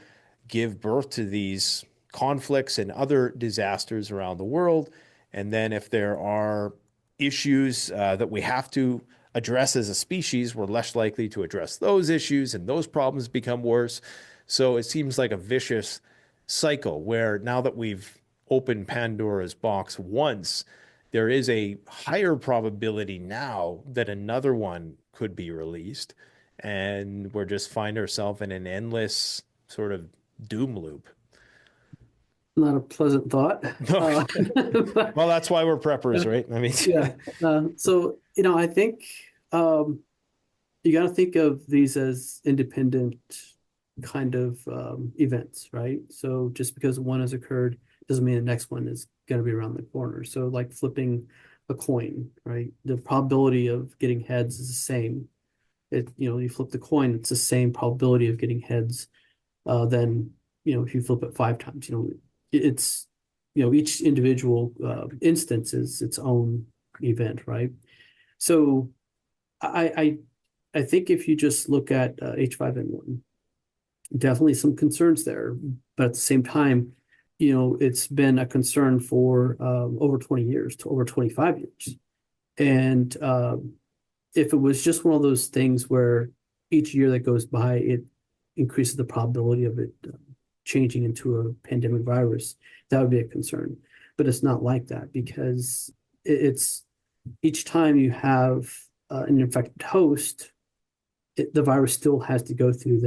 give birth to these conflicts and other disasters around the world. And then if there are issues that we have to address as a species, we're less likely to address those issues and those problems become worse. So it seems like a vicious cycle where now that we've opened Pandora's box once, there is a higher probability now that another one could be released. And we're just find ourselves in an endless sort of doom loop. Not a pleasant thought. No. But, Well, that's why we're preppers, right? I mean, yeah. So I think you got to think of these as independent kind of events, right? So just because one has occurred doesn't mean the next one is going to be around the corner. So like flipping a coin, right? The probability of getting heads is the same. You flip the coin, it's the same probability of getting heads than, if you flip it 5 times. It's, each individual instance is its own event, right? So I think if you just look at H5N1, definitely some concerns there, but at the same time, it's been a concern for over 20 years to over 25 years. And if it was just one of those things where each year that goes by, it increases the probability of it changing into a pandemic virus, that would be a concern. But it's not like that, because it's each time you have an infected host, the virus still has to go through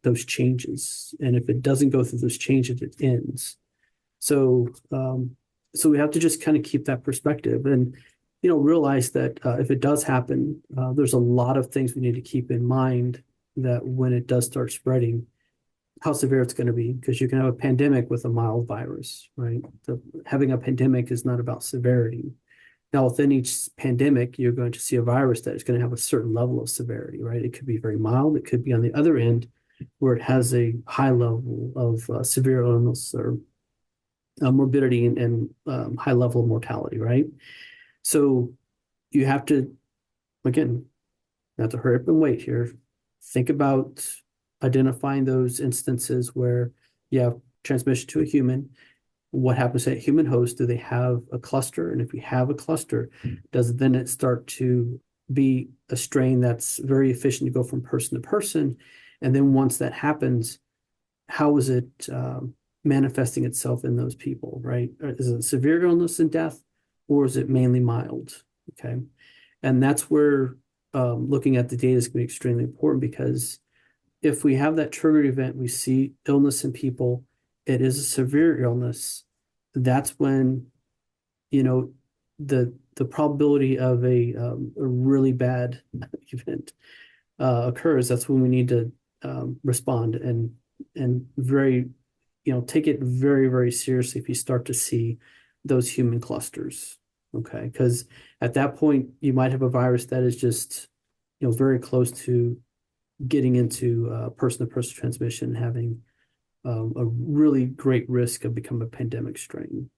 those changes. And if it doesn't go through those changes, it ends. So we have to just kind of keep that perspective and, realize that if it does happen, there's a lot of things we need to keep in mind, that when it does start spreading, how severe it's going to be, because you can have a pandemic with a mild virus, right? Having a pandemic is not about severity. Now, within each pandemic, you're going to see a virus that is going to have a certain level of severity, right? It could be very mild. It could be on the other end, where it has a high level of severe illness or morbidity and high level of mortality, right? So you have to, again, not to hurry up and wait here. Think about identifying those instances where you have transmission to a human. What happens to that human host? Do they have a cluster? And if you have a cluster, does then it start to be a strain that's very efficient to go from person to person? And then once that happens, how is it manifesting itself in those people, right? Is it severe illness and death, or is it mainly mild? Okay. And that's where looking at the data is going to be extremely important, because if we have that triggered event, we see illness in people, it is a severe illness, that's when, the probability of a really bad event occurs. That's when we need to respond and very, take it very, very seriously if you start to see those human clusters. Okay, because at that point you might have a virus that is just, very close to getting into person-to-person transmission, having a really great risk of becoming a pandemic strain.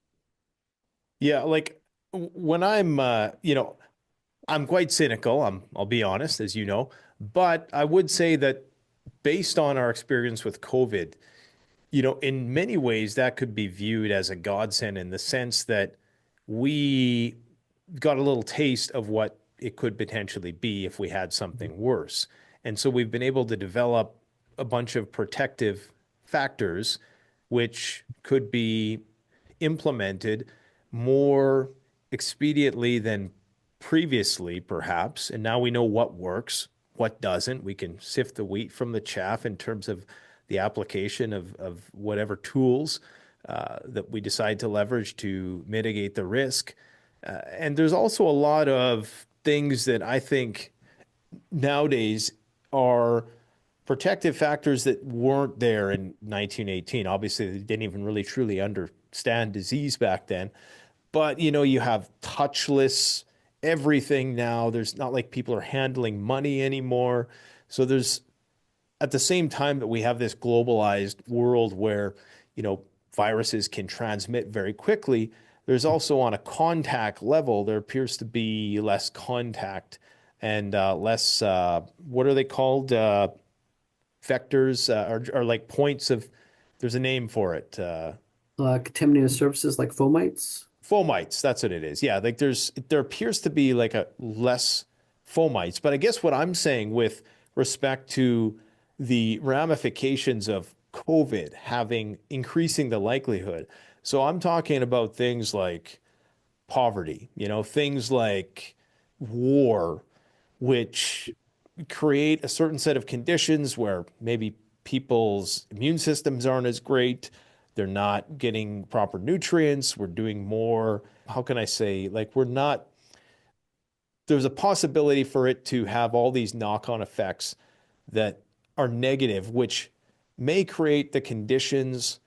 Yeah, like when I'm, I'm quite cynical. I'll be honest, as you know, but I would say that based on our experience with COVID, in many ways that could be viewed as a godsend, in the sense that we got a little taste of what it could potentially be if we had something worse. And so we've been able to develop a bunch of protective factors which could be implemented more expediently than previously, perhaps. And now we know what works, what doesn't. We can sift the wheat from the chaff in terms of the application of whatever tools that we decide to leverage to mitigate the risk. And there's also a lot of things that I think nowadays are protective factors that weren't there in 1918. Obviously, they didn't even really truly understand disease back then. But, you have touchless everything now. There's not like people are handling money anymore. So there's, at the same time that we have this globalized world where, viruses can transmit very quickly, there's also, on a contact level, there appears to be less contact and less, what are they called? Vectors or like points of, there's a name for it. Contaminated surfaces like fomites. Fomites, that's what it is. Yeah, like there appears to be like a less fomites. But I guess what I'm saying with respect to the ramifications of COVID increasing the likelihood. So I'm talking about things like poverty, things like war, which create a certain set of conditions where maybe people's immune systems aren't as great. They're not getting proper nutrients. We're doing more, how can I say, like there's a possibility for it to have all these knock-on effects that are negative, which may create the conditions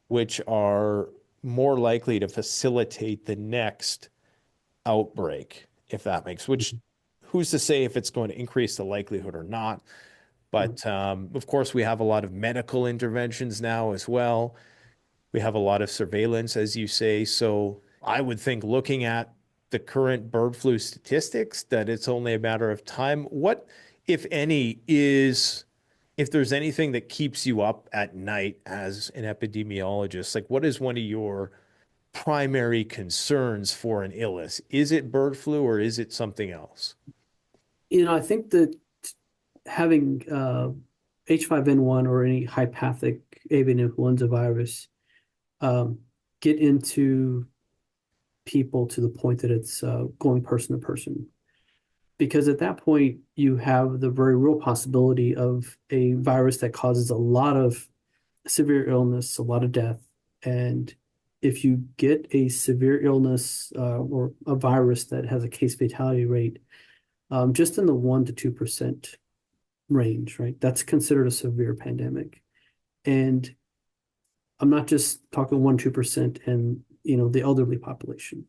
which are more likely to facilitate the next outbreak, if that makes, which who's to say if it's going to increase the likelihood or not. But of course, we have a lot of medical interventions now as well. We have a lot of surveillance, as you say. So I would think, looking at the current bird flu statistics, that it's only a matter of time. What, if any, if there's anything that keeps you up at night as an epidemiologist, like what is one of your primary concerns for an illness? Is it bird flu or is it something else? I think that having H5N1 or any hypathic avian influenza virus get into people to the point that it's going person to person. Because at that point, you have the very real possibility of a virus that causes a lot of severe illness, a lot of death. And if you get a severe illness or a virus that has a case fatality rate just in the 1% to 2% range, right? That's considered a severe pandemic. And I'm not just talking 1%, 2% and the elderly population.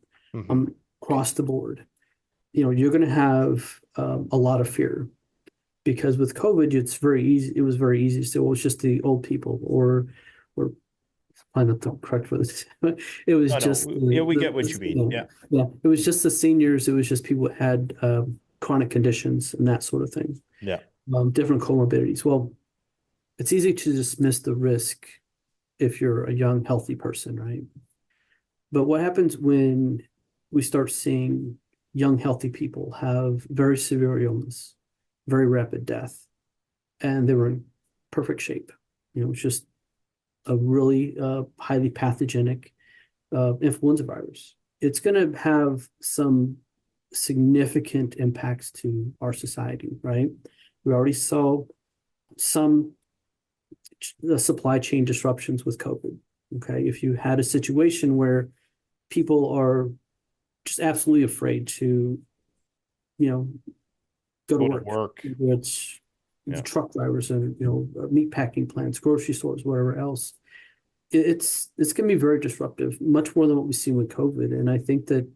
Across the board. You're going to have a lot of fear because with COVID, it's very easy. It was very easy to say, well, it's just the old people or I'm not the correct for this. It was we get what you mean. Yeah. It was just the seniors. It was just people who had chronic conditions and that sort of thing. Yeah. Different comorbidities. Well, it's easy to dismiss the risk if you're a young, healthy person, right? But what happens when we start seeing young, healthy people have very severe illness, very rapid death, and they were in perfect shape? It's just a really highly pathogenic influenza virus. It's going to have some significant impacts to our society, right? We already saw some supply chain disruptions with COVID. Okay, if you had a situation where people are just absolutely afraid to, go to work. It's truck drivers and meat packing plants, grocery stores, whatever else. It's going to be very disruptive, much more than what we've seen with COVID. And I think that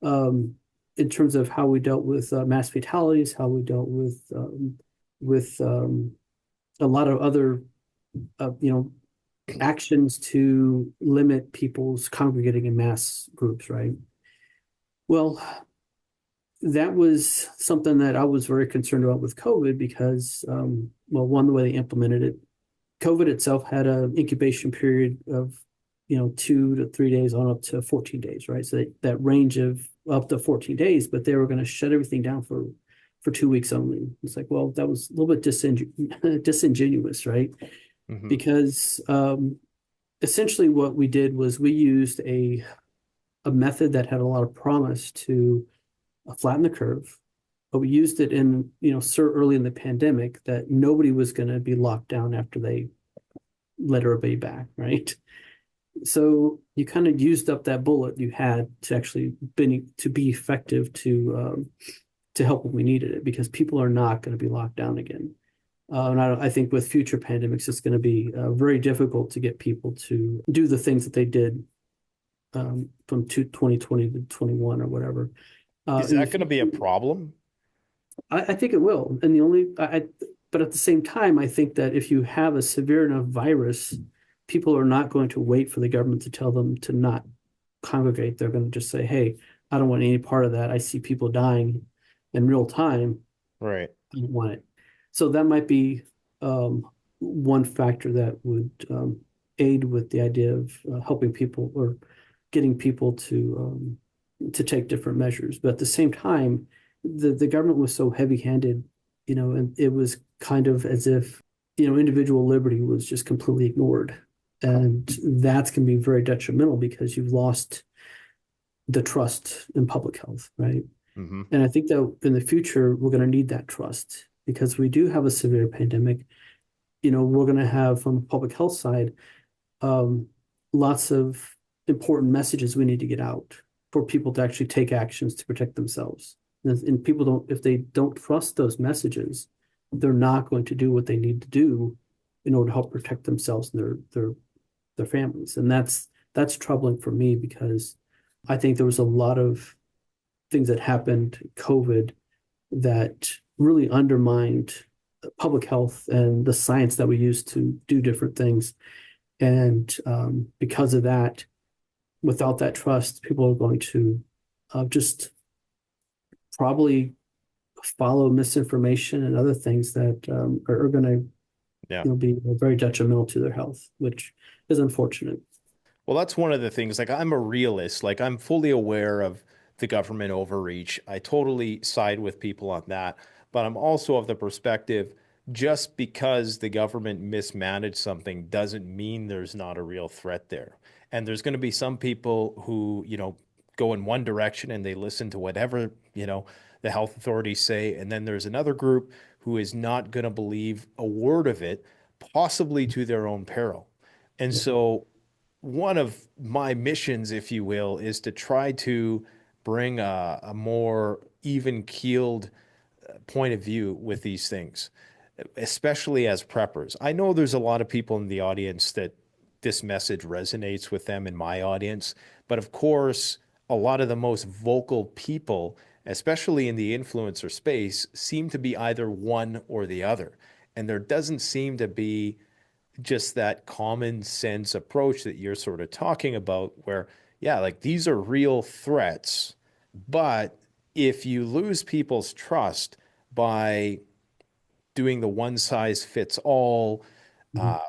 in terms of how we dealt with mass fatalities, how we dealt with a lot of other actions to limit people's congregating in mass groups, right? Well, that was something that I was very concerned about with COVID because, one, the way they implemented it, COVID itself had an incubation period of, 2 to 3 days on up to 14 days, right? So that range of up to 14 days, but they were going to shut everything down for 2 weeks only. It's like, well, that was a little bit disingenuous, right? Because essentially what we did was we used a method that had a lot of promise to flatten the curve, but we used it in, so early in the pandemic that nobody was going to be locked down after they let everybody back, right? So you kind of used up that bullet you had to actually be effective to help when we needed it, because people are not going to be locked down again. And I think with future pandemics, it's going to be very difficult to get people to do the things that they did from 2020 to 21 or whatever. Is that going to be a problem? I think it will. And but at the same time, I think that if you have a severe enough virus, people are not going to wait for the government to tell them to not congregate. They're going to just say, hey, I don't want any part of that. I see people dying in real time. Right. I don't want it. So that might be one factor that would aid with the idea of helping people or getting people to take different measures. But at the same time, the government was so heavy-handed, and it was kind of as if, individual liberty was just completely ignored. And that's going to be very detrimental because you've lost the trust in public health, right? And I think that in the future, we're going to need that trust because we do have a severe pandemic. We're going to have, from the public health side, lots of important messages we need to get out for people to actually take actions to protect themselves. And people if they don't trust those messages, they're not going to do what they need to do in order to help protect themselves and their families. And that's that's troubling for me because I think there was a lot of things that happened COVID that really undermined public health and the science that we use to do different things. And because of that, without that trust, people are going to just probably follow misinformation and other things that are going to Yeah. be very detrimental to their health, which is unfortunate. Well, that's one of the things. Like, I'm a realist. Like, I'm fully aware of the government overreach. I totally side with people on that. But I'm also of the perspective, just because the government mismanaged something doesn't mean there's not a real threat there. And there's going to be some people who, go in one direction and they listen to whatever, the health authorities say. And then there's another group who is not going to believe a word of it, possibly to their own peril. And so one of my missions, if you will, is to try to bring a more even-keeled point of view with these things, especially as preppers. I know there's a lot of people in the audience that this message resonates with them in my audience, but of course, a lot of the most vocal people, especially in the influencer space, seem to be either one or the other. And there doesn't seem to be just that common sense approach that you're sort of talking about, where, yeah, like these are real threats, but if you lose people's trust by doing the one size fits all,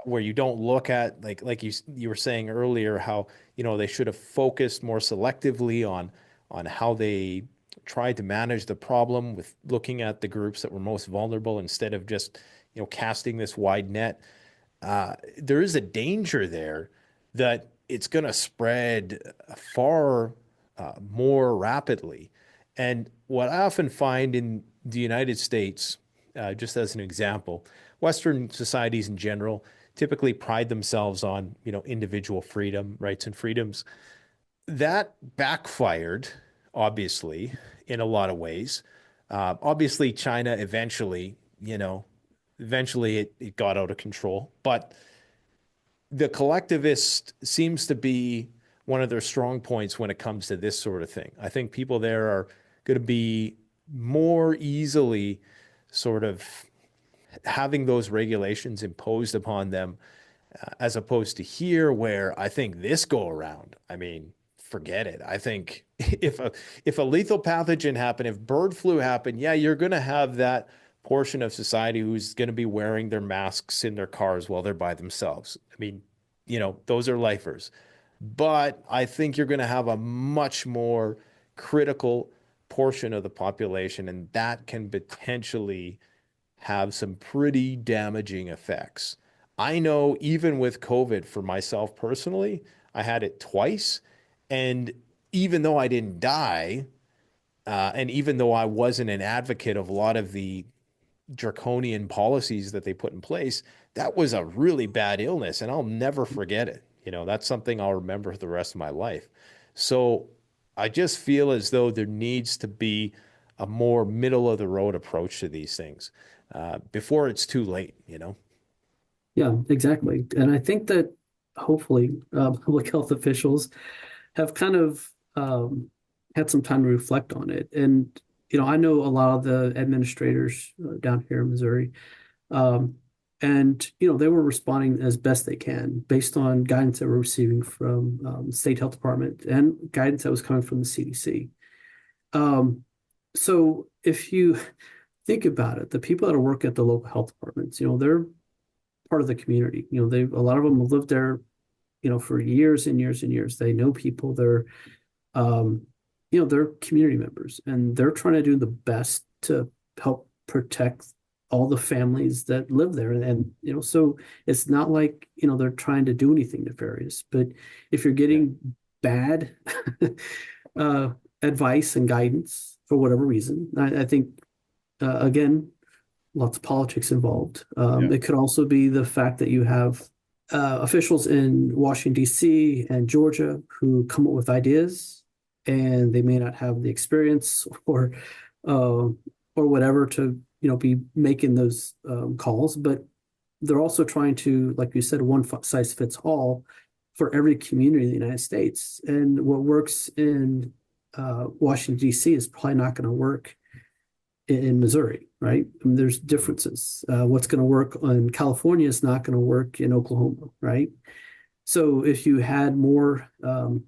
where you don't look at, like you were saying earlier, how they should have focused more selectively on how they tried to manage the problem with looking at the groups that were most vulnerable instead of just casting this wide net. There is a danger there that it's going to spread far more rapidly. And what I often find in the United States, just as an example, Western societies in general typically pride themselves on, individual freedom, rights and freedoms. That backfired, obviously, in a lot of ways. Obviously, China eventually it got out of control. But the collectivist seems to be one of their strong points when it comes to this sort of thing. I think people there are going to be more easily sort of having those regulations imposed upon them, as opposed to here, where I think this go around, I mean, forget it. I think if a lethal pathogen happened, if bird flu happened, yeah, you're going to have that portion of society who's going to be wearing their masks in their cars while they're by themselves. I mean, those are lifers. But I think you're going to have a much more critical portion of the population, and that can potentially have some pretty damaging effects. I know even with COVID, for myself personally, I had it twice. And even though I didn't die, and even though I wasn't an advocate of a lot of the draconian policies that they put in place, that was a really bad illness, and I'll never forget it. That's something I'll remember for the rest of my life. So I just feel as though there needs to be a more middle of the road approach to these things before it's too late. Yeah, exactly. And I think that hopefully public health officials have kind of had some time to reflect on it. And, I know a lot of the administrators down here in Missouri, and, they were responding as best they can based on guidance that we're receiving from state health department and guidance that was coming from the CDC. So if you think about it, the people that are working at the local health departments, they're part of the community. A lot of them have lived there, for years and years and years. They know people. They're community members, and they're trying to do the best to help protect all the families that live there. And so it's not like, they're trying to do anything nefarious. But if you're getting bad advice and guidance for whatever reason, I think, again, lots of politics involved. It could also be the fact that you have officials in Washington, D.C. and Georgia who come up with ideas, and they may not have the experience or whatever to be making those calls, but they're also trying to, like you said, one size fits all, for every community in the United States. And what works in Washington, D.C. is probably not going to work in Missouri, right? I mean, there's differences. What's going to work in California is not going to work in Oklahoma, right? So if you had more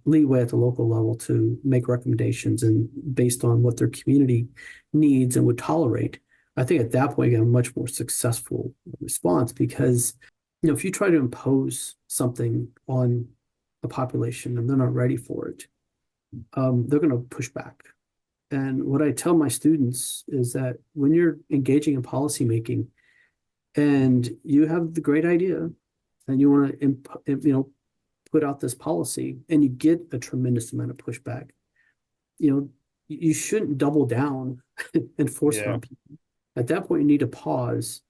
leeway at the local level to make recommendations and based on what their community needs and would tolerate, I think at that point you get a much more successful response because, if you try to impose something on a population and they're not ready for it, they're going to push back. And what I tell my students is that when you're engaging in policymaking and you have the great idea and you want to, put out this policy and you get a tremendous amount of pushback, you shouldn't double down and force it on people. At that point, you need to pause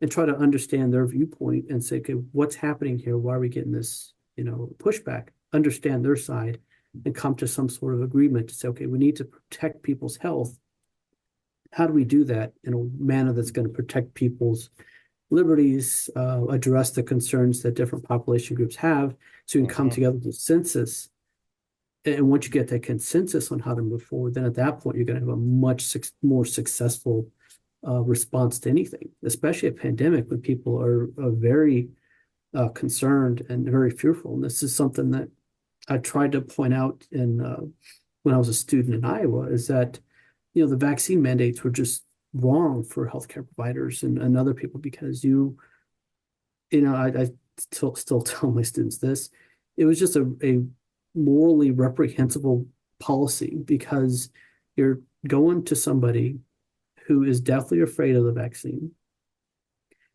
and try to understand their viewpoint and say, okay, what's happening here? Why are we getting this, pushback? Understand their side and come to some sort of agreement to say, okay, we need to protect people's health. How do we do that in a manner that's going to protect people's liberties, address the concerns that different population groups have, so you can come together with a consensus. And once you get that consensus on how to move forward, then at that point, you're going to have a much more successful response to anything, especially a pandemic when people are very concerned and very fearful. And this is something that I tried to point out when I was a student in Iowa, is that, the vaccine mandates were just wrong for healthcare providers and other people because I still tell my students this. It was just a morally reprehensible policy because you're going to somebody who is deathly afraid of the vaccine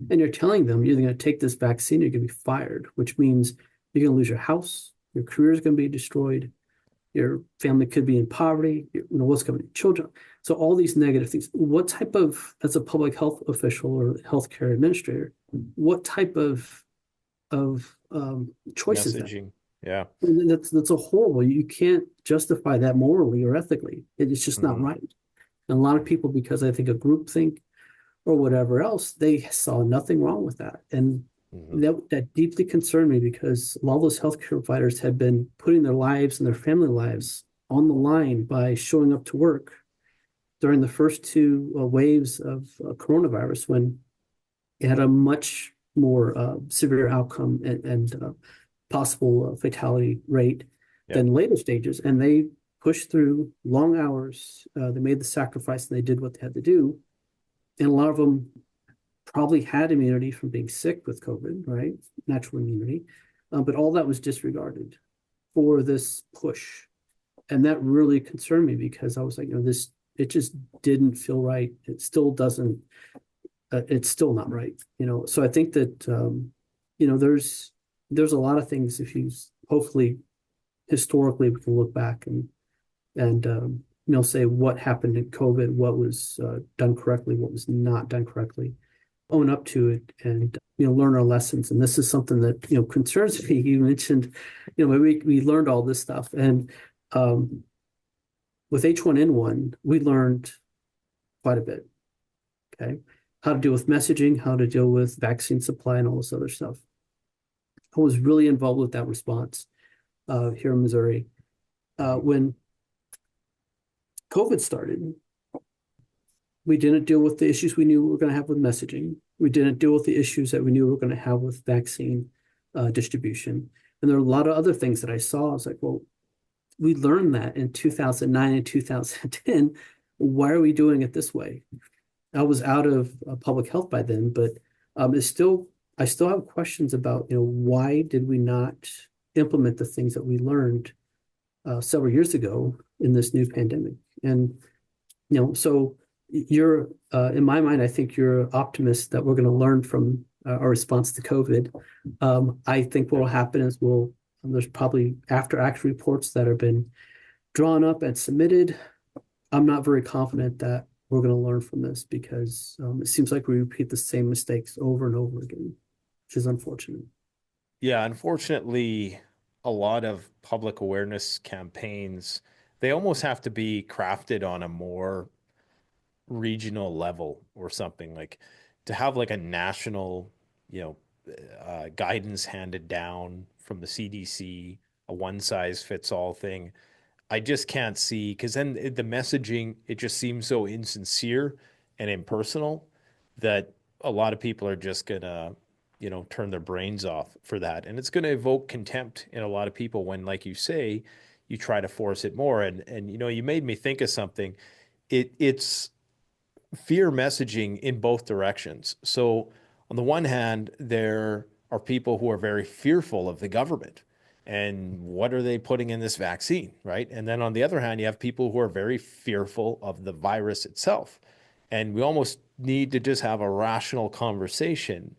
and you're telling them you're either going to take this vaccine or you're going to be fired, which means you're going to lose your house, your career is going to be destroyed, your family could be in poverty, what's coming to children. So all these negative things. What type of, as a public health official or healthcare administrator, what type of choice is that? Yeah. And that's a horrible. You can't justify that morally or ethically. It's just not right. And a lot of people, because I think of groupthink or whatever else, they saw nothing wrong with that. And that deeply concerned me because a lot of those healthcare providers had been putting their lives and their family lives on the line by showing up to work during the first two waves of coronavirus when it had a much more severe outcome and possible fatality rate than later stages. And they pushed through long hours. They made the sacrifice and they did what they had to do. And a lot of them probably had immunity from being sick with COVID, right? Natural immunity. But all that was disregarded for this push. And that really concerned me because I was like, it just didn't feel right. It still doesn't, it's still not right, So I think that, there's a lot of things if you hopefully historically we can look back and say what happened in COVID, what was done correctly, what was not done correctly, own up to it and, learn our lessons. And this is something that, concerns me. You mentioned, we learned all this stuff. And with H1N1, we learned quite a bit, okay? How to deal with messaging, how to deal with vaccine supply and all this other stuff. I was really involved with that response here in Missouri. When COVID started, we didn't deal with the issues we knew we were going to have with messaging. We didn't deal with the issues that we knew we were going to have with vaccine distribution. And there are a lot of other things that I saw. I was like, well, we learned that in 2009 and 2010. Why are we doing it this way? I was out of public health by then, but I still have questions about, why did we not implement the things that we learned several years ago in this new pandemic? And, so you're, in my mind, I think you're an optimist that we're going to learn from our response to COVID. I think what will happen is there's probably after action reports that have been drawn up and submitted. I'm not very confident that we're going to learn from this because it seems like we repeat the same mistakes over and over again, which is unfortunate. Yeah, unfortunately, a lot of public awareness campaigns, they almost have to be crafted on a more regional level or something, like to have like a national, guidance handed down from the CDC, a one size fits all thing. I just can't see, because then the messaging, it just seems so insincere and impersonal that a lot of people are just gonna, turn their brains off for that. And it's gonna evoke contempt in a lot of people when, like you say, you try to force it more. And you made me think of something. It's fear messaging in both directions. So on the one hand, there are people who are very fearful of the government and what are they putting in this vaccine, right? And then on the other hand, you have people who are very fearful of the virus itself. And we almost need to just have a rational conversation,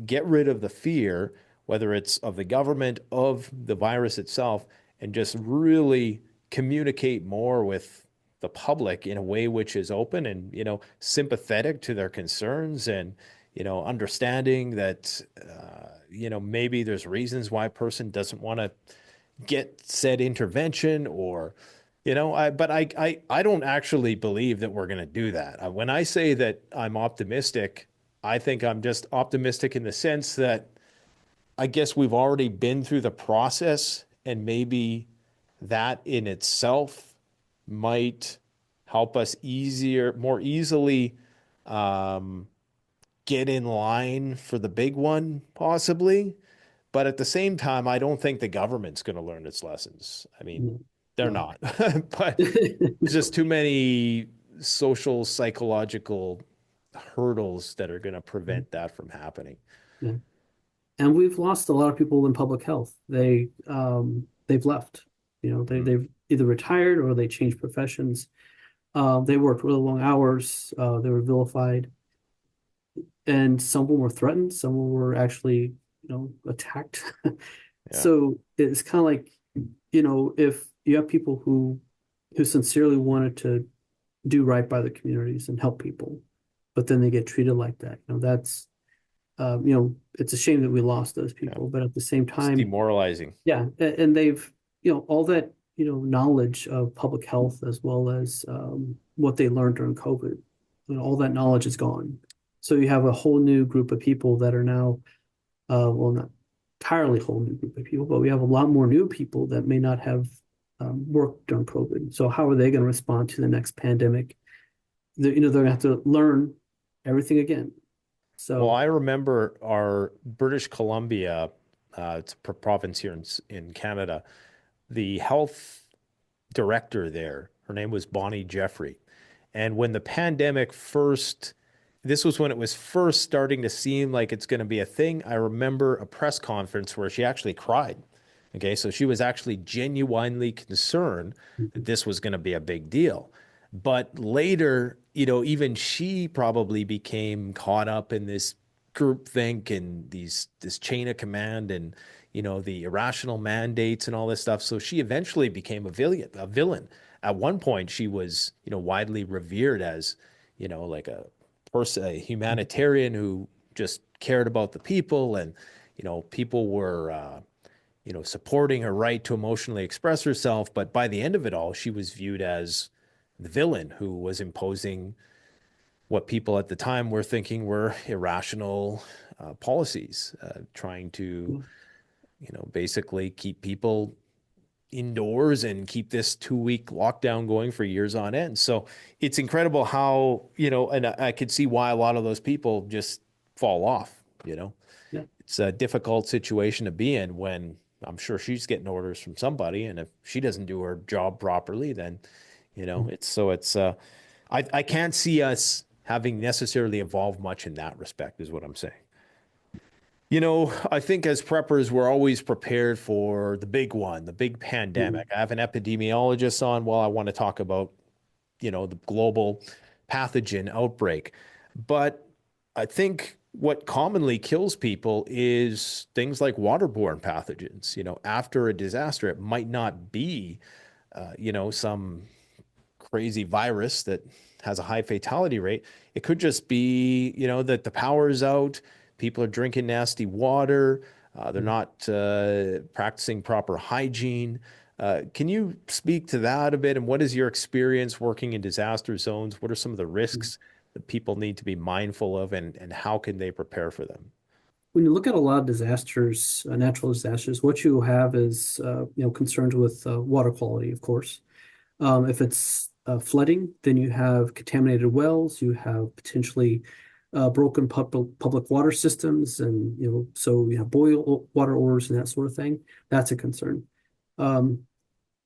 get rid of the fear, whether it's of the government, of the virus itself, and just really communicate more with the public in a way which is open and, sympathetic to their concerns and, understanding that, maybe there's reasons why a person doesn't want to get said intervention or, but I don't actually believe that we're going to do that. When I say that I'm optimistic, I think I'm just optimistic in the sense that I guess we've already been through the process and maybe that in itself might help us more easily get in line for the big one, possibly. But at the same time, I don't think the government's going to learn its lessons. I mean, they're No. not, but there's just too many social, psychological hurdles that are going to prevent that from happening. Yeah. And we've lost a lot of people in public health. They've left. They've either retired or they changed professions. They worked really long hours. They were vilified, and some were threatened. Some were actually, attacked. Yeah. So it's kind of like, if you have people who sincerely wanted to do right by the communities and help people, but then they get treated like that. That's it's a shame that we lost those people, but at the same It's time, demoralizing. yeah, and they've, all that, knowledge of public health as well as what they learned during COVID, all that knowledge is gone. So you have a whole new group of people that are now, well, not entirely whole new group of people, but we have a lot more new people that may not have worked during COVID. So how are they going to respond to the next pandemic? They're going to have to learn everything again. So, Well, I remember our British Columbia, it's a province here in Canada, the health director there, her name was Bonnie Jeffrey. And when the pandemic this was when it was first starting to seem like it's going to be a thing. I remember a press conference where she actually cried. Okay, so she was actually genuinely concerned that this was going to be a big deal. But later, even she probably became caught up in this groupthink and this chain of command and, the irrational mandates and all this stuff. So she eventually became a villain. At one point, she was, widely revered as, like a humanitarian who just cared about the people and, people were, supporting her right to emotionally express herself. But by the end of it all, she was viewed as the villain who was imposing what people at the time were thinking were irrational policies, trying to, basically keep people indoors and keep this 2-week lockdown going for years on end. So it's incredible how, and I could see why a lot of those people just fall off, yeah. It's a difficult situation to be in when I'm sure she's getting orders from somebody. And if she doesn't do her job properly, then, I can't see us having necessarily evolved much in that respect is what I'm saying. I think as preppers, we're always prepared for the big one, the big pandemic. I have an epidemiologist on. Well, I want to talk about, the global pathogen outbreak. But I think what commonly kills people is things like waterborne pathogens. After a disaster, it might not be, some crazy virus that has a high fatality rate. It could just be, that the power is out. People are drinking nasty water. They're not practicing proper hygiene. Can you speak to that a bit? And what is your experience working in disaster zones? What are some of the risks that people need to be mindful of, and how can they prepare for them? When you look at a lot of disasters, natural disasters, what you have is concerns with water quality, of course. If it's flooding, then you have contaminated wells, you have potentially broken public water systems, and so you have boil water orders and that sort of thing. That's a concern.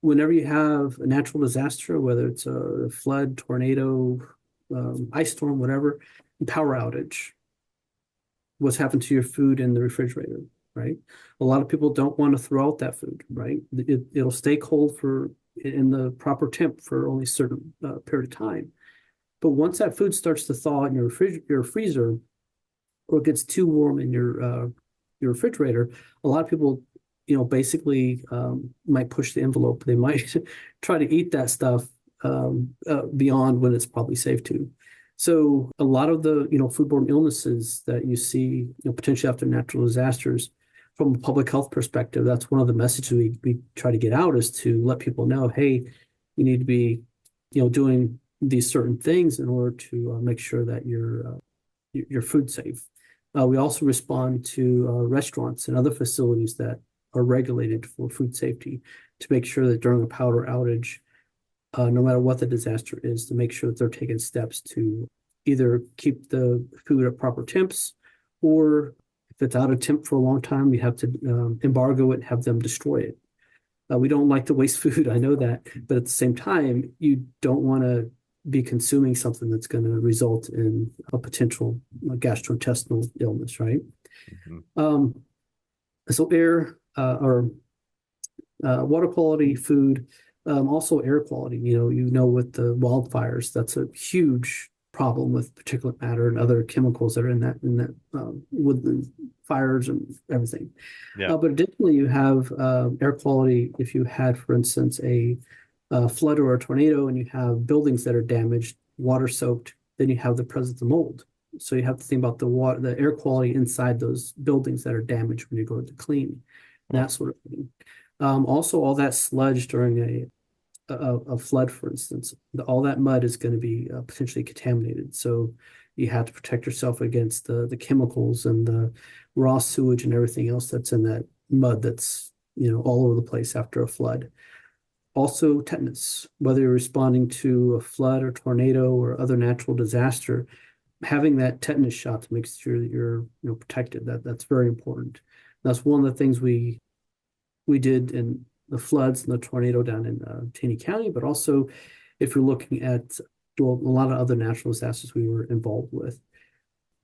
Whenever you have a natural disaster, whether it's a flood, tornado, ice storm, whatever, power outage, what's happened to your food in the refrigerator, right? A lot of people don't want to throw out that food, right? It'll stay cold in the proper temp for only a certain period of time. But once that food starts to thaw in your freezer, or it gets too warm in your refrigerator, a lot of people, basically might push the envelope. They might try to eat that stuff beyond when it's probably safe to. So a lot of the foodborne illnesses that you see potentially after natural disasters, from a public health perspective, that's one of the messages we try to get out, is to let people know, hey, you need to be doing these certain things in order to make sure that your food's safe. We also respond to restaurants and other facilities that are regulated for food safety, to make sure that during a power outage, no matter what the disaster is, to make sure that they're taking steps to either keep the food at proper temps, or if it's out of temp for a long time, you have to embargo it and have them destroy it. We don't like to waste food, I know that, but at the same time, you don't want to be consuming something that's going to result in a potential gastrointestinal illness, right? Mm-hmm. So air or water quality, food, also air quality. With the wildfires, that's a huge problem with particulate matter and other chemicals that are in that woodland fires and everything. Yeah. But additionally, you have air quality. If you had, for instance, a flood or a tornado, and you have buildings that are damaged, water soaked, then you have the presence of mold. So you have to think about the air quality inside those buildings that are damaged when you go to clean, that sort of thing. Also, all that sludge during a flood, for instance, all that mud is going to be potentially contaminated. So you have to protect yourself against the chemicals and the raw sewage and everything else that's in that mud that's all over the place after a flood. Also, tetanus, whether you're responding to a flood or tornado or other natural disaster, having that tetanus shot to make sure that you're protected, that's very important. That's one of the things we did in the floods and the tornado down in Taney County, but also if you're looking at a lot of other natural disasters we were involved with.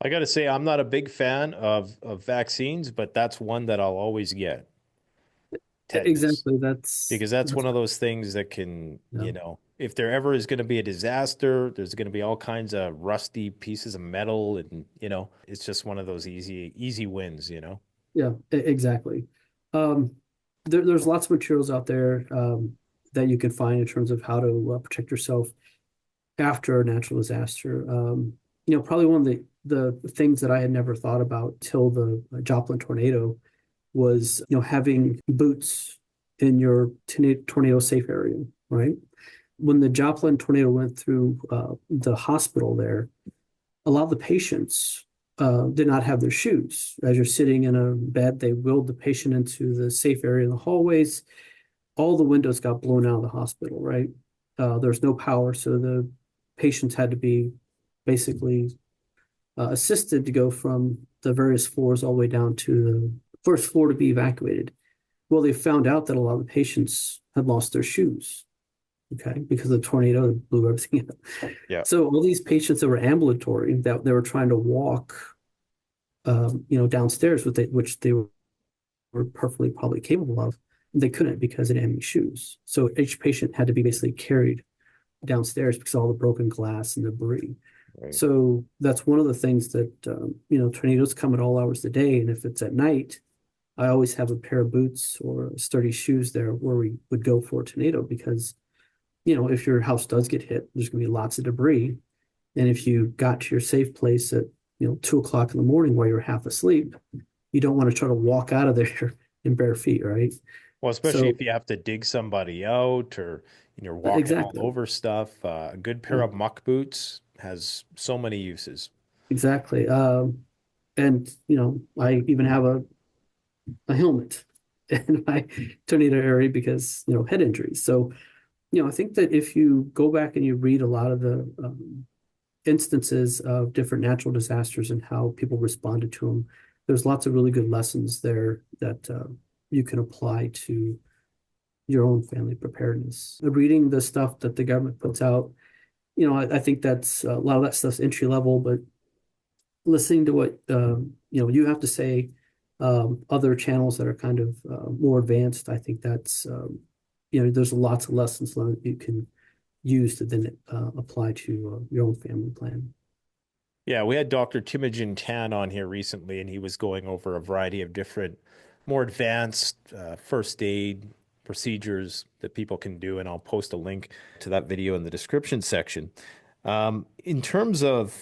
I got to say, I'm not a big fan of vaccines, but that's one that I'll always get. Tetanus. Exactly. That's one of those things that can, if there ever is going to be a disaster, there's going to be all kinds of rusty pieces of metal, and it's just one of those easy wins. Yeah, exactly. There's lots of materials out there that you can find in terms of how to protect yourself after a natural disaster. Probably one of the things that I had never thought about till the Joplin tornado was having boots in your tornado safe area, right? When the Joplin tornado went through the hospital there, a lot of the patients did not have their shoes. As you're sitting in a bed, they wheeled the patient into the safe area in the hallways. All the windows got blown out of the hospital, right? There's no power, so the patients had to be basically assisted to go from the various floors all the way down to the first floor to be evacuated. Well, they found out that a lot of the patients had lost their shoes, okay, because the tornado blew everything up. Yeah. So all these patients that were ambulatory, that they were trying to walk, downstairs, which they were perfectly probably capable of, they couldn't because they didn't have any shoes. So each patient had to be basically carried downstairs because of all the broken glass and debris. Right. So that's one of the things that, tornadoes come at all hours of the day. And if it's at night, I always have a pair of boots or sturdy shoes there where we would go for a tornado, because, if your house does get hit, there's going to be lots of debris. And if you got to your safe place at, 2:00 in the morning while you're half asleep, you don't want to try to walk out of there in bare feet, right? Well, especially if you have to dig somebody out, or you're walking all over stuff. A good pair of muck boots has so many uses. Exactly. And I even have a helmet in my tornado area because head injuries. So I think that if you go back and you read a lot of the instances of different natural disasters and how people responded to them, there's lots of really good lessons there that you can apply to your own family preparedness. Reading the stuff that the government puts out, I think that's a lot of that stuff's entry level, but listening to what you have to say, other channels that are kind of more advanced, I think that's there's lots of lessons learned that you can use to then apply to your own family plan. Yeah, we had Dr. Timogen Tan on here recently, and he was going over a variety of different, more advanced first aid procedures that people can do, and I'll post a link to that video in the description section. In terms of,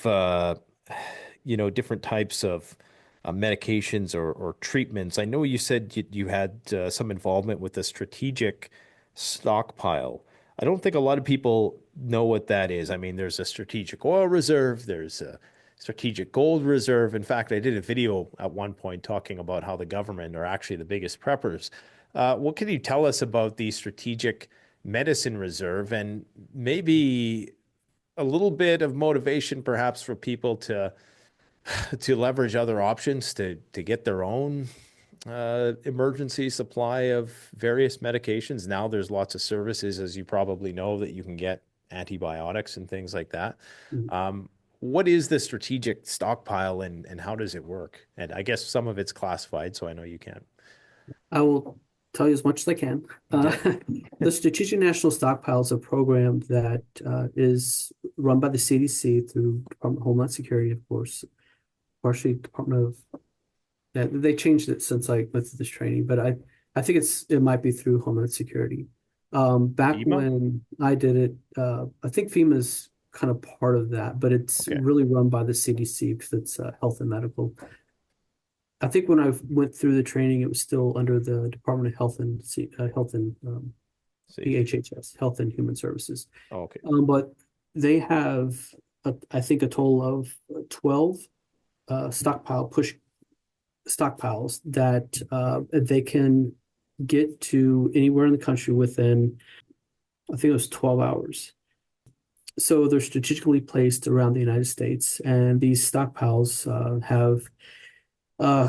different types of medications or treatments, I know you said you had some involvement with a strategic stockpile. I don't think a lot of people know what that is. I mean, there's a strategic oil reserve, there's a strategic gold reserve. In fact, I did a video at one point talking about how the government are actually the biggest preppers. What can you tell us about the strategic medicine reserve, and maybe a little bit of motivation perhaps for people to leverage other options to get their own emergency supply of various medications? Now there's lots of services, as you probably know, that you can get antibiotics and things like that. What is the strategic stockpile, and how does it work? And I guess some of it's classified, so I know you can't. I will tell you as much as I can. The Strategic National Stockpile is a program that is run by the CDC through Department of Homeland Security, of course, partially Department of. Yeah, they changed it since I went through this training, but I think it might be through Homeland Security. Back FEMA? when I did it, I think FEMA's kind of part of that, but it's really run by the CDC because it's health and medical. I think when I went through the training, it was still under the Department of Health and DHHS, Health and Human Services. Oh, okay. But they have, I think, a total of 12 stockpiles that they can get to anywhere in the country within, I think it was 12 hours. So they're strategically placed around the United States, and these stockpiles have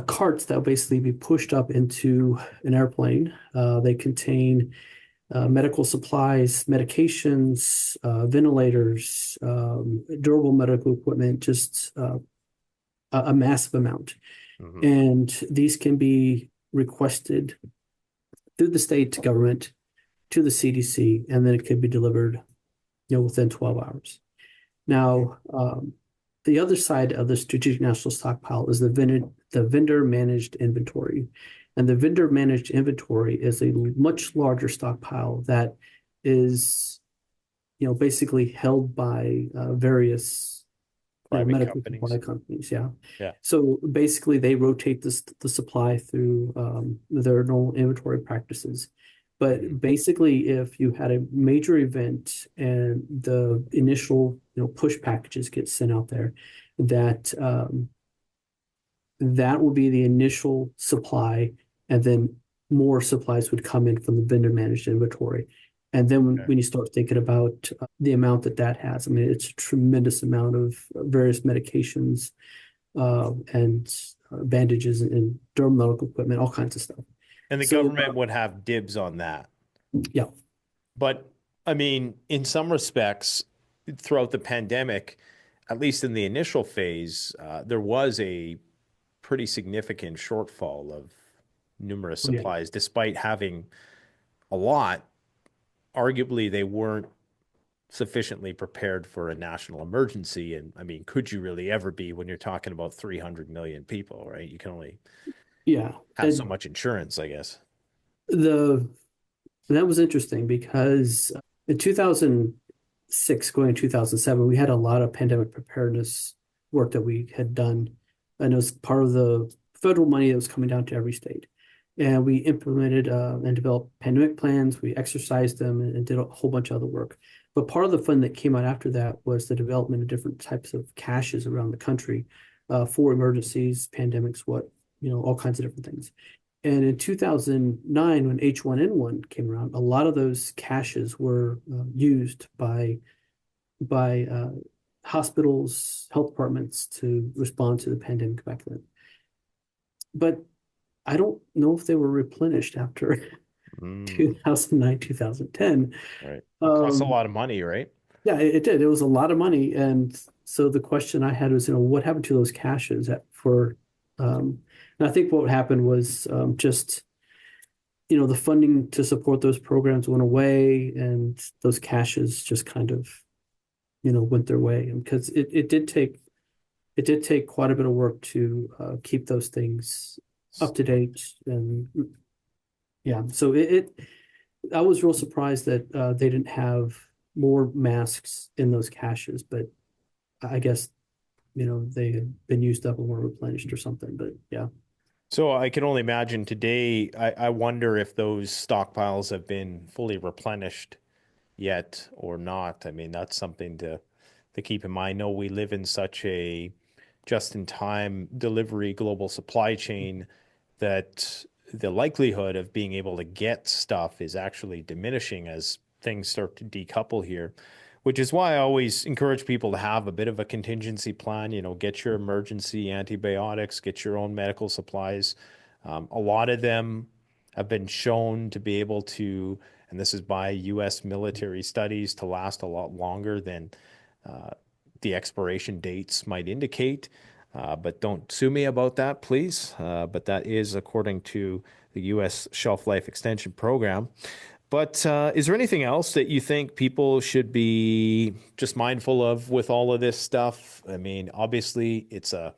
carts that will basically be pushed up into an airplane. They contain medical supplies, medications, ventilators, durable medical equipment, just a massive amount. And these can be requested through the state government to the CDC, and then it can be delivered within 12 hours. Now, the other side of the Strategic National Stockpile is the vendor managed inventory. And the vendor managed inventory is a much larger stockpile that is, basically held by various medical supply companies. Yeah. So basically, they rotate the supply through their normal inventory practices. But basically, if you had a major event and the initial push packages get sent out there, that will be the initial supply, and then more supplies would come in from the vendor managed inventory. And then when you start thinking about the amount that has, I mean, it's a tremendous amount of various medications and bandages and durable medical equipment, all kinds of stuff. And the government would have dibs on that. Yeah. But I mean, in some respects, throughout the pandemic, at least in the initial phase, there was a pretty significant shortfall of numerous supplies, despite having a lot. Arguably, they weren't sufficiently prepared for a national emergency. And I mean, could you really ever be when you're talking about 300 million people, right? You can only have so much insurance, I guess. That was interesting because in 2006, going to 2007, we had a lot of pandemic preparedness work that we had done. And it was part of the federal money that was coming down to every state. And we implemented and developed pandemic plans. We exercised them and did a whole bunch of other work. But part of the fund that came out after that was the development of different types of caches around the country for emergencies, pandemics, all kinds of different things. And in 2009, when H1N1 came around, a lot of those caches were used by hospitals, health departments to respond to the pandemic back then. But I don't know if they were replenished after 2009, 2010. Right. It costs a lot of money, right? Yeah, it did. It was a lot of money. And so the question I had was, what happened to those caches and I think what happened was just, the funding to support those programs went away and those caches just kind of, went their way. And because it did take quite a bit of work to keep those things up to date. And yeah, so I was real surprised that they didn't have more masks in those caches, but I guess, they had been used up and were replenished or something, but yeah. So I can only imagine today, I wonder if those stockpiles have been fully replenished yet or not. I mean, that's something to keep in mind. I know we live in such a just-in-time delivery global supply chain that the likelihood of being able to get stuff is actually diminishing as things start to decouple here, which is why I always encourage people to have a bit of a contingency plan. Get your emergency antibiotics, get your own medical supplies. A lot of them have been shown to be able to, and this is by U.S. military studies, to last a lot longer than the expiration dates might indicate. But don't sue me about that, please. But that is according to the U.S. Shelf Life Extension Program. But is there anything else that you think people should be just mindful of with all of this stuff? I mean, obviously, it's a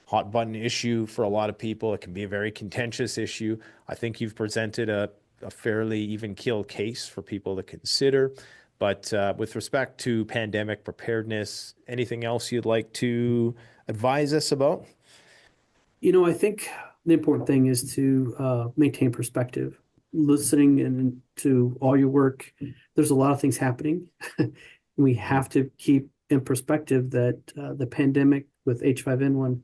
hot button issue for a lot of people. It can be a very contentious issue. I think you've presented a fairly even keel case for people to consider. But with respect to pandemic preparedness, anything else you'd like to advise us about? I think the important thing is to maintain perspective, listening and to all your work. There's a lot of things happening. We have to keep in perspective that the pandemic with H5N1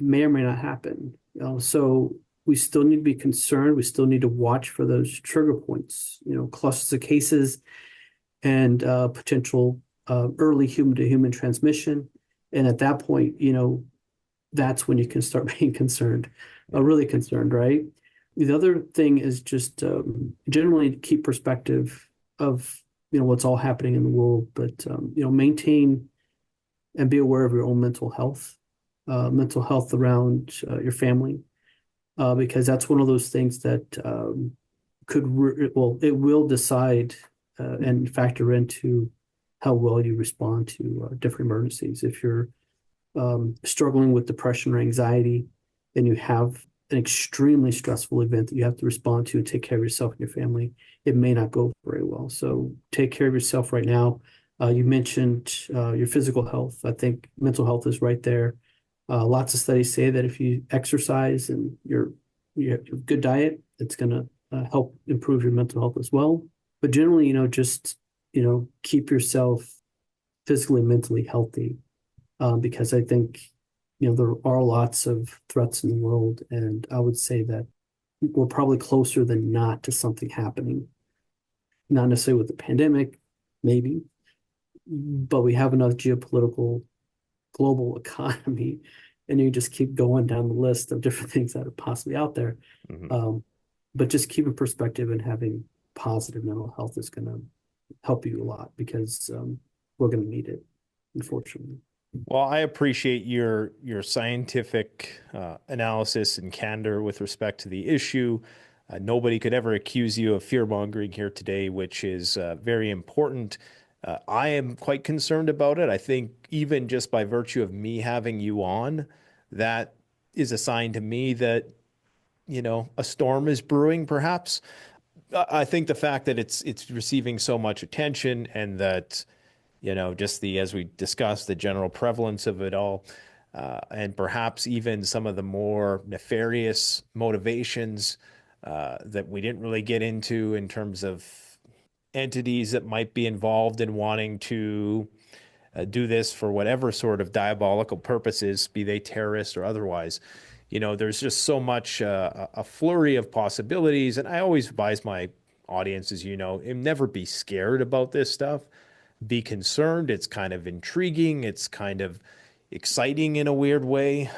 may or may not happen. So we still need to be concerned. We still need to watch for those trigger points, clusters of cases and potential early human-to-human transmission. And at that point, that's when you can start being concerned, really concerned, right? The other thing is just generally keep perspective of, what's all happening in the world, but, maintain and be aware of your own mental health around your family, because that's one of those things that it will decide and factor into how well you respond to different emergencies. If you're struggling with depression or anxiety, and you have an extremely stressful event that you have to respond to and take care of yourself and your family, it may not go very well. So take care of yourself right now. You mentioned your physical health. I think mental health is right there. Lots of studies say that if you exercise and you have a good diet, it's going to help improve your mental health as well. But generally, just keep yourself physically and mentally healthy, because I think there are lots of threats in the world, and I would say that we're probably closer than not to something happening. Not necessarily with the pandemic, maybe, but we have enough geopolitical global economy, and you just keep going down the list of different things that are possibly out there. Mm-hmm. But just keeping perspective and having positive mental health is going to help you a lot, because we're going to need it, unfortunately. Well, I appreciate your scientific analysis and candor with respect to the issue. Nobody could ever accuse you of fear-mongering here today, which is very important. I am quite concerned about it. I think even just by virtue of me having you on, that is a sign to me that, a storm is brewing, perhaps. I think the fact that it's receiving so much attention, and that, just as we discussed, the general prevalence of it all, and perhaps even some of the more nefarious motivations that we didn't really get into in terms of entities that might be involved in wanting to do this for whatever sort of diabolical purposes, be they terrorists or otherwise. You know, there's just so much, a flurry of possibilities. And I always advise my audience, as you know, never be scared about this stuff. Be concerned. It's kind of intriguing. It's kind of exciting in a weird way.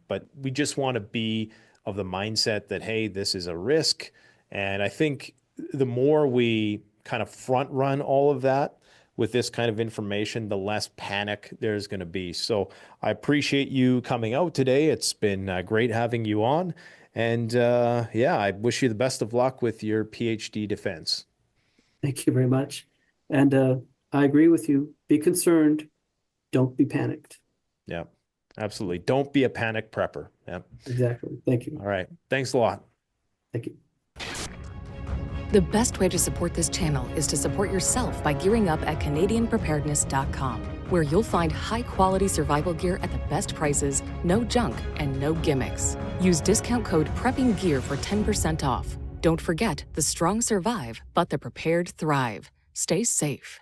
But we just want to be of the mindset that, hey, this is a risk. And I think the more we kind of front run all of that with this kind of information, the less panic there's going to be. So I appreciate you coming out today. It's been great having you on. And yeah, I wish you the best of luck with your PhD defense. Thank you very much. And I agree with you. Be concerned. Don't be panicked. Yeah, absolutely. Don't be a panic prepper. Yeah, Exactly. Thank you. all right. Thanks a lot. Thank you. The best way to support this channel is to support yourself by gearing up at CanadianPreparedness.com, where you'll find high-quality survival gear at the best prices, no junk, and no gimmicks. Use discount code PREPPINGGEAR for 10% off. Don't forget, the strong survive, but the prepared thrive. Stay safe.